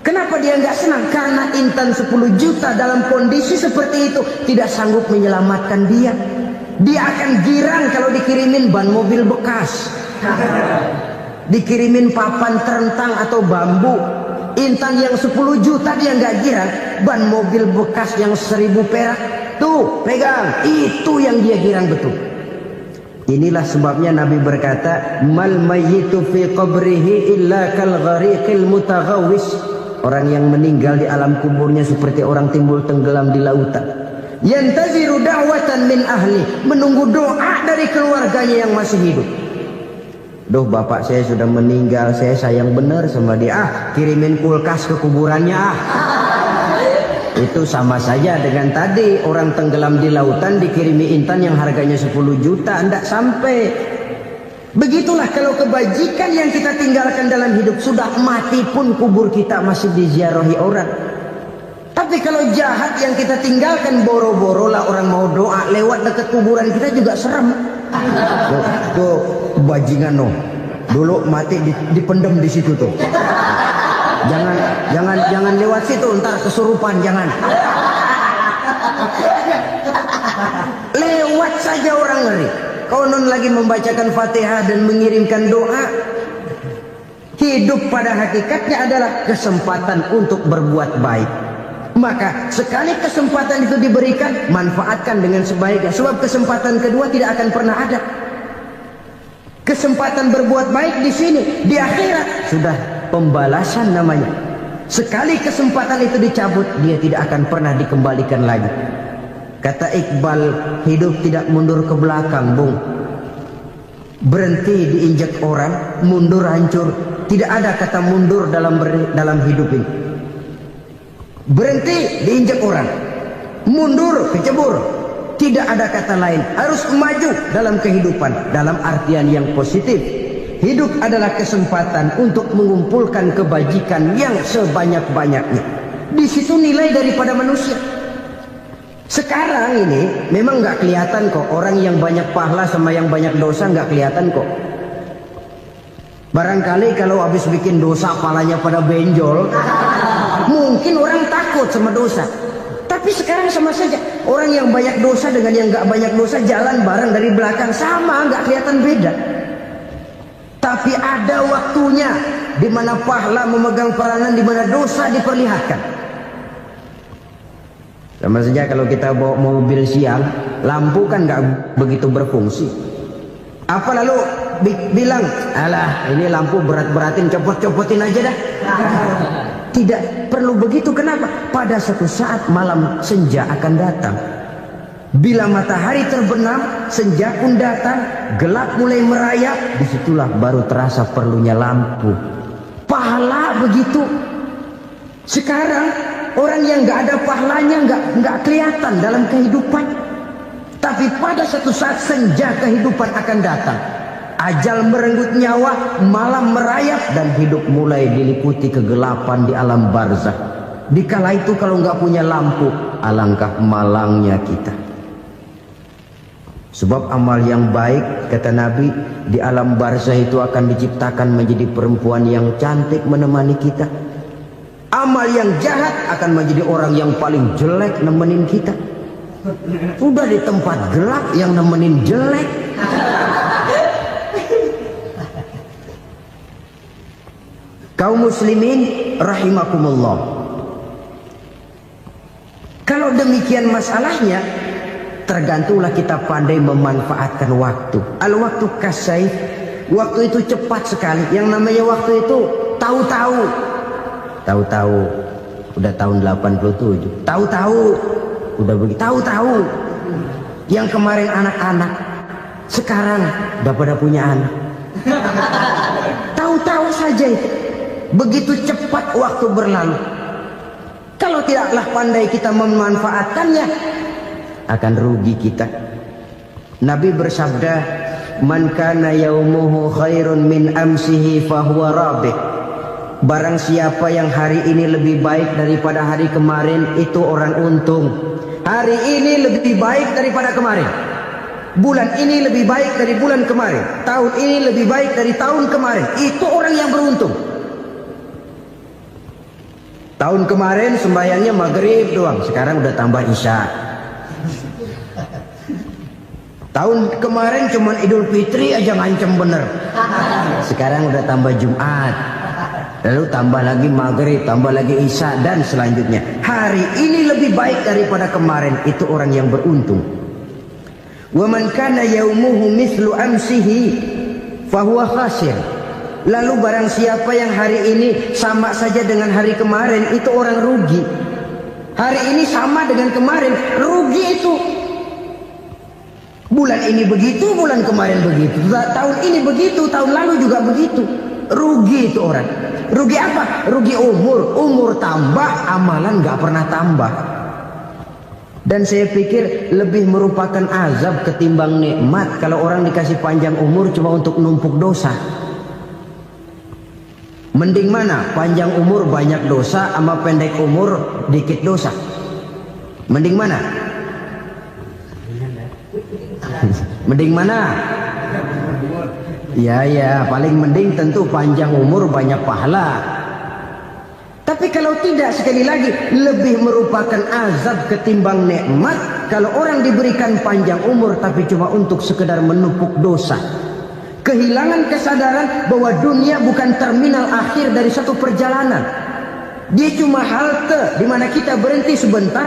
Kenapa dia nggak senang? Karena intan 10 juta dalam kondisi seperti itu tidak sanggup menyelamatkan dia. Dia akan girang kalau dikirimin ban mobil bekas, dikirimin papan terentang atau bambu. Intan yang 10 juta dia nggak girang. Ban mobil bekas yang 1000 perak, tuh pegang, itu yang dia girang betul. Inilah sebabnya Nabi berkata, mal mayyitu fi qabrihi illa kal ghariqil mutaghawwis. Orang yang meninggal di alam kuburnya seperti orang timbul tenggelam di lautan. Yantaziru da'watan min ahli, menunggu doa dari keluarganya yang masih hidup. Duh, bapak saya sudah meninggal, saya sayang benar sama dia. Kirimin kulkas ke kuburannya Itu sama saja dengan tadi orang tenggelam di lautan dikirimi intan yang harganya 10 juta, tidak sampai. Begitulah kalau kebajikan yang kita tinggalkan dalam hidup, sudah mati pun kubur kita masih diziarahi orang. Tapi kalau jahat yang kita tinggalkan, boro-boro lah orang mau doa lewat dekat kuburan kita juga serem. Tuh bajingan no, dulu mati dipendem di situ tuh. Jangan lewat situ, ntar kesurupan, jangan. Lewat saja orang ngeri. Konon lagi membacakan Fatihah dan mengirimkan doa. Hidup pada hakikatnya adalah kesempatan untuk berbuat baik. Maka sekali kesempatan itu diberikan, manfaatkan dengan sebaiknya. Sebab kesempatan kedua tidak akan pernah ada. Kesempatan berbuat baik di sini, di akhirat sudah pembalasan namanya. Sekali kesempatan itu dicabut, dia tidak akan pernah dikembalikan lagi. Kata Iqbal, hidup tidak mundur ke belakang, Bung. Berhenti diinjak orang, mundur hancur. Tidak ada kata mundur dalam hidup ini. Berhenti diinjak orang, mundur kecebur. Tidak ada kata lain. Harus maju dalam kehidupan, dalam artian yang positif. Hidup adalah kesempatan untuk mengumpulkan kebajikan yang sebanyak-banyaknya. Di situ nilai daripada manusia. Sekarang ini memang nggak kelihatan kok, orang yang banyak pahala sama yang banyak dosa nggak kelihatan kok. Barangkali kalau habis bikin dosa palanya pada benjol, mungkin orang takut sama dosa. Tapi sekarang sama saja, orang yang banyak dosa dengan yang nggak banyak dosa jalan bareng dari belakang, sama, nggak kelihatan beda. Tapi ada waktunya di mana pahala memegang peranan, di mana dosa diperlihatkan. Sama saja kalau kita bawa mobil siang, lampu kan nggak begitu berfungsi. Apa lalu bilang, alah ini lampu berat-beratin, copot-copotin aja dah. Tidak perlu begitu. Kenapa? Pada suatu saat malam senja akan datang. Bila matahari terbenam, senja pun datang, gelap mulai merayap, disitulah baru terasa perlunya lampu. Pahala begitu. Sekarang orang yang nggak ada pahalanya nggak kelihatan dalam kehidupan. Tapi pada suatu saat senja kehidupan akan datang. Ajal merenggut nyawa, malam merayap, dan hidup mulai diliputi kegelapan di alam barzah. Dikala itu kalau nggak punya lampu, alangkah malangnya kita. Sebab amal yang baik, kata Nabi, di alam barzah itu akan diciptakan menjadi perempuan yang cantik menemani kita. Amal yang jahat akan menjadi orang yang paling jelek nemenin kita. Sudah di tempat gelap yang nemenin jelek. Kaum muslimin rahimakumullah. Kalau demikian masalahnya, tergantunglah kita pandai memanfaatkan waktu. Al-waktu kasayf, waktu itu cepat sekali. Yang namanya waktu itu tahu-tahu. Tahu-tahu udah tahun 87. Tahu-tahu udah begitu. Tahu-tahu yang kemarin anak-anak, sekarang udah pada punya anak. Tahu-tahu saja itu. Begitu cepat waktu berlalu. Kalau tidaklah pandai kita memanfaatkannya, akan rugi kita. Nabi bersabda, "Man kana yaumuhu khairun min amsihi fahuwa rabih." Barang siapa yang hari ini lebih baik daripada hari kemarin, itu orang untung. Hari ini lebih baik daripada kemarin. Bulan ini lebih baik dari bulan kemarin. Tahun ini lebih baik dari tahun kemarin. Itu orang yang beruntung. Tahun kemarin sembahyangnya maghrib doang, sekarang udah tambah isya. Tahun kemarin cuma Idul Fitri aja ngancem bener, sekarang udah tambah Jumat, lalu tambah lagi maghrib, tambah lagi isya, dan selanjutnya. Hari ini lebih baik daripada kemarin, itu orang yang beruntung. Wa man kana yaumuhu mithlu amsihi fahuwa khasir. Lalu barang siapa yang hari ini sama saja dengan hari kemarin, itu orang rugi. Hari ini sama dengan kemarin, rugi itu. Bulan ini begitu, bulan kemarin begitu, tahun ini begitu, tahun lalu juga begitu. Rugi itu orang. Rugi apa? Rugi umur. Umur tambah, amalan gak pernah tambah. Dan saya pikir lebih merupakan azab ketimbang nikmat kalau orang dikasih panjang umur cuma untuk numpuk dosa. Mending mana? Panjang umur banyak dosa sama pendek umur dikit dosa? Mending mana? Mending mana? Ya, paling mending tentu panjang umur banyak pahala. Tapi kalau tidak, sekali lagi, lebih merupakan azab ketimbang nikmat kalau orang diberikan panjang umur tapi cuma untuk sekedar menumpuk dosa. Kehilangan kesadaran bahwa dunia bukan terminal akhir dari satu perjalanan. Dia cuma halte di mana kita berhenti sebentar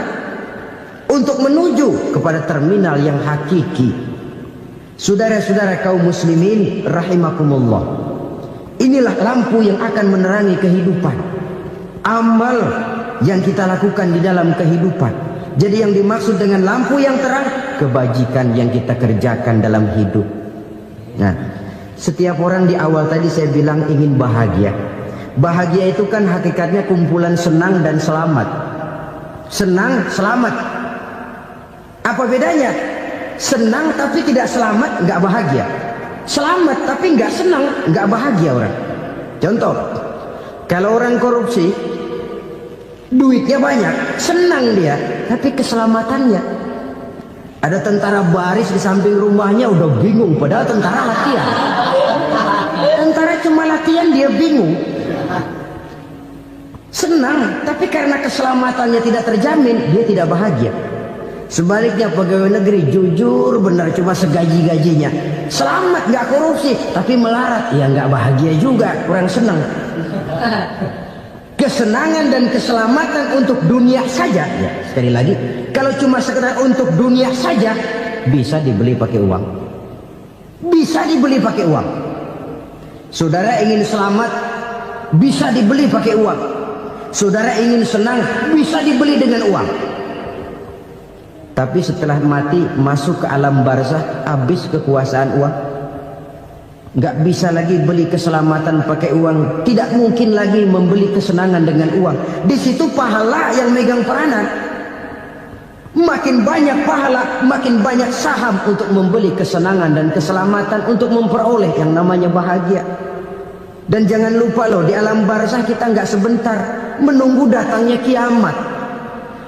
untuk menuju kepada terminal yang hakiki. Saudara-saudara kaum muslimin rahimakumullah, inilah lampu yang akan menerangi kehidupan. Amal yang kita lakukan di dalam kehidupan. Jadi yang dimaksud dengan lampu yang terang, kebajikan yang kita kerjakan dalam hidup. Nah, setiap orang di awal tadi saya bilang ingin bahagia. Bahagia itu kan hakikatnya kumpulan senang dan selamat. Senang, selamat. Apa bedanya? Senang tapi tidak selamat, nggak bahagia. Selamat tapi nggak senang, nggak bahagia orang. Contoh, kalau orang korupsi, duitnya banyak, senang dia, tapi keselamatannya. Ada tentara baris di samping rumahnya udah bingung, padahal tentara latihan. Tentara cuma latihan, dia bingung. Senang, tapi karena keselamatannya tidak terjamin, dia tidak bahagia. Sebaliknya pegawai negeri jujur benar cuma segaji-gajinya, selamat nggak korupsi, tapi melarat, ya nggak bahagia juga, kurang senang. Kesenangan dan keselamatan untuk dunia saja, ya, sekali lagi, kalau cuma sekedar untuk dunia saja, bisa dibeli pakai uang. Bisa dibeli pakai uang. Saudara ingin selamat, bisa dibeli pakai uang. Saudara ingin senang, bisa dibeli dengan uang. Tapi setelah mati, masuk ke alam barzah, habis kekuasaan uang. Nggak bisa lagi beli keselamatan pakai uang. Tidak mungkin lagi membeli kesenangan dengan uang. Di situ pahala yang megang peranan. Makin banyak pahala, makin banyak saham untuk membeli kesenangan dan keselamatan, untuk memperoleh yang namanya bahagia. Dan jangan lupa loh, di alam barzah kita nggak sebentar, menunggu datangnya kiamat.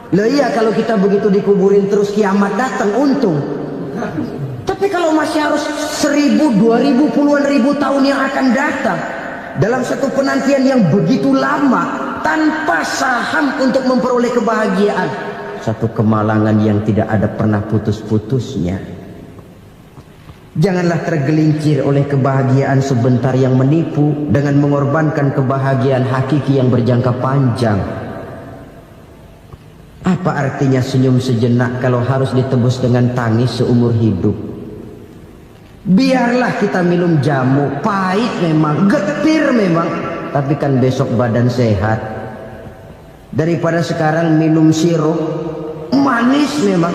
Loh iya, kalau kita begitu dikuburin terus kiamat datang, untung. Tapi kalau masih harus 1000, 2000, puluhan ribu tahun yang akan datang, dalam satu penantian yang begitu lama, tanpa saham untuk memperoleh kebahagiaan, satu kemalangan yang tidak ada pernah putus-putusnya. Janganlah tergelincir oleh kebahagiaan sebentar yang menipu dengan mengorbankan kebahagiaan hakiki yang berjangka panjang. Apa artinya senyum sejenak kalau harus ditebus dengan tangis seumur hidup? Biarlah kita minum jamu, pahit memang, getir memang, tapi kan besok badan sehat. Daripada sekarang minum sirup, manis memang,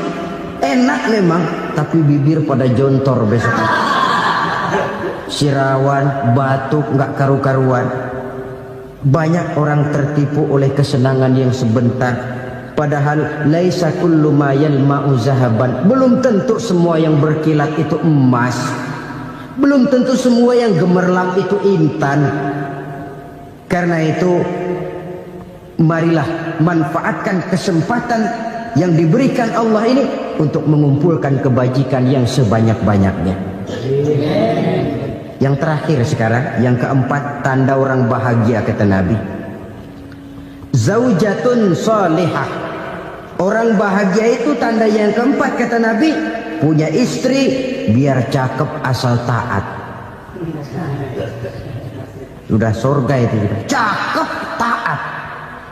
enak memang, tapi bibir pada jontor besok. Sirawan, batuk, nggak karu-karuan. Banyak orang tertipu oleh kesenangan yang sebentar. Padahal laisa kullu ma yalma'u zahaban. Belum tentu semua yang berkilat itu emas. Belum tentu semua yang gemerlap itu intan. Karena itu, marilah manfaatkan kesempatan yang diberikan Allah ini untuk mengumpulkan kebajikan yang sebanyak-banyaknya. Yang terakhir sekarang, yang keempat, tanda orang bahagia kata Nabi. Zaujatun salihah. Orang bahagia itu tanda yang keempat kata Nabi, punya istri biar cakep asal taat. Sudah surga itu, cakep taat.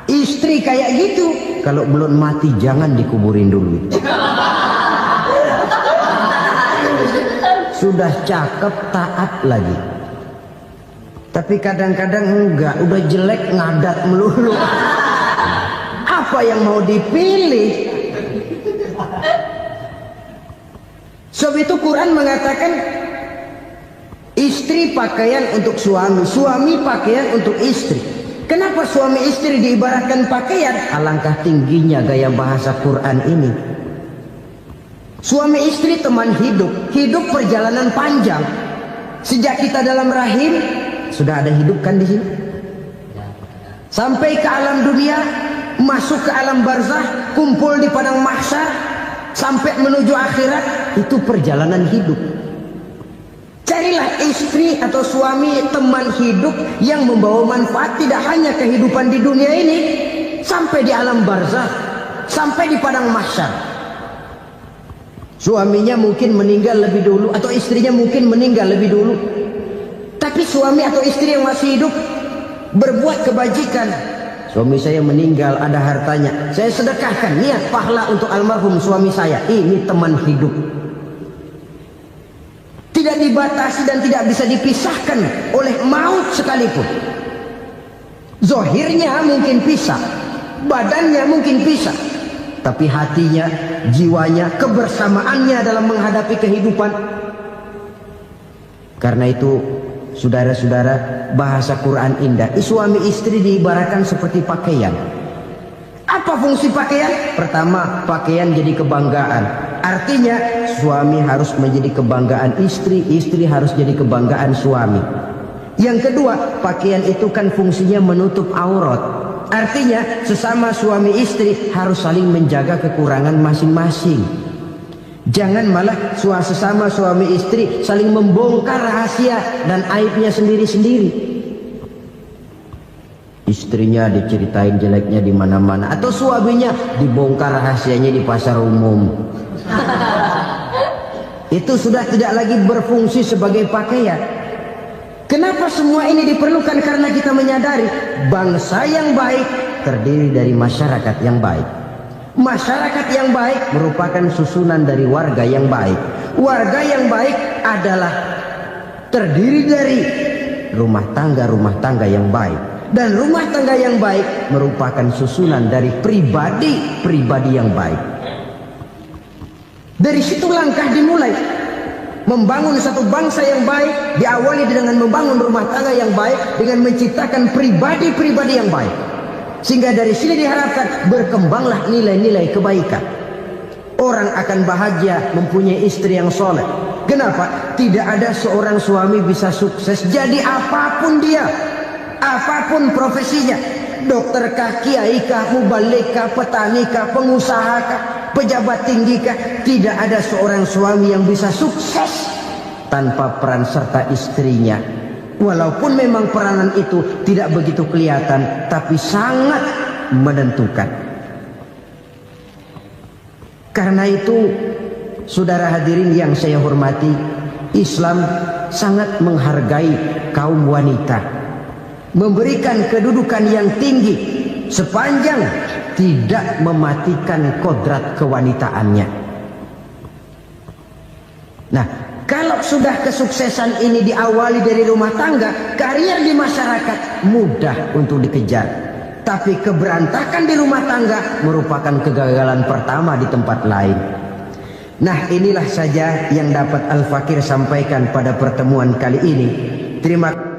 Istri kayak gitu, kalau belum mati jangan dikuburin dulu. Sudah cakep taat lagi. Tapi kadang-kadang enggak, udah jelek ngadat melulu. Apa yang mau dipilih? Sebab itu Quran mengatakan istri pakaian untuk suami, suami pakaian untuk istri. Kenapa suami istri diibaratkan pakaian? Alangkah tingginya gaya bahasa Quran ini. Suami istri teman hidup, hidup perjalanan panjang. Sejak kita dalam rahim sudah ada hidup kan di sini. Sampai ke alam dunia, masuk ke alam barzah, kumpul di padang mahsyar, sampai menuju akhirat, itu perjalanan hidup. Carilah istri atau suami teman hidup yang membawa manfaat tidak hanya kehidupan di dunia ini, sampai di alam barzah, sampai di padang mahsyar. Suaminya mungkin meninggal lebih dulu atau istrinya mungkin meninggal lebih dulu. Tapi suami atau istri yang masih hidup berbuat kebajikan. Suami saya meninggal, ada hartanya, saya sedekahkan, niat pahala untuk almarhum suami saya. Ini teman hidup. Tidak dibatasi dan tidak bisa dipisahkan oleh maut sekalipun. Zohirnya mungkin pisah, badannya mungkin pisah, tapi hatinya, jiwanya, kebersamaannya dalam menghadapi kehidupan. Karena itu, saudara-saudara, bahasa Quran indah. Suami istri diibaratkan seperti pakaian. Apa fungsi pakaian? Pertama, pakaian jadi kebanggaan. Artinya, suami harus menjadi kebanggaan istri, istri harus jadi kebanggaan suami. Yang kedua, pakaian itu kan fungsinya menutup aurat. Artinya sesama suami istri harus saling menjaga kekurangan masing-masing. Jangan malah sesama suami istri saling membongkar rahasia dan aibnya sendiri-sendiri. Istrinya diceritain jeleknya di mana-mana, atau suaminya dibongkar rahasianya di pasar umum. Itu sudah tidak lagi berfungsi sebagai pakaian. Kenapa semua ini diperlukan? Karena kita menyadari bangsa yang baik terdiri dari masyarakat yang baik. Masyarakat yang baik merupakan susunan dari warga yang baik. Warga yang baik adalah terdiri dari rumah tangga yang baik. Dan rumah tangga yang baik merupakan susunan dari pribadi yang baik. Dari situ langkah dimulai. Membangun satu bangsa yang baik diawali dengan membangun rumah tangga yang baik, dengan menciptakan pribadi-pribadi yang baik. Sehingga dari sini diharapkan berkembanglah nilai-nilai kebaikan. Orang akan bahagia mempunyai istri yang soleh. Kenapa? Tidak ada seorang suami bisa sukses jadi apapun dia, apapun profesinya. Dokter kah, kiai kah, mubalik kah, petani kah, pengusaha kah, pejabat tinggi kah, tidak ada seorang suami yang bisa sukses tanpa peran serta istrinya. Walaupun memang peranan itu tidak begitu kelihatan, tapi sangat menentukan. Karena itu, saudara hadirin yang saya hormati, Islam sangat menghargai kaum wanita, memberikan kedudukan yang tinggi sepanjang tidak mematikan kodrat kewanitaannya. Nah, kalau sudah kesuksesan ini diawali dari rumah tangga, karier di masyarakat mudah untuk dikejar. Tapi keberantakan di rumah tangga merupakan kegagalan pertama di tempat lain. Nah, inilah saja yang dapat Al-Fakir sampaikan pada pertemuan kali ini. Terima kasih.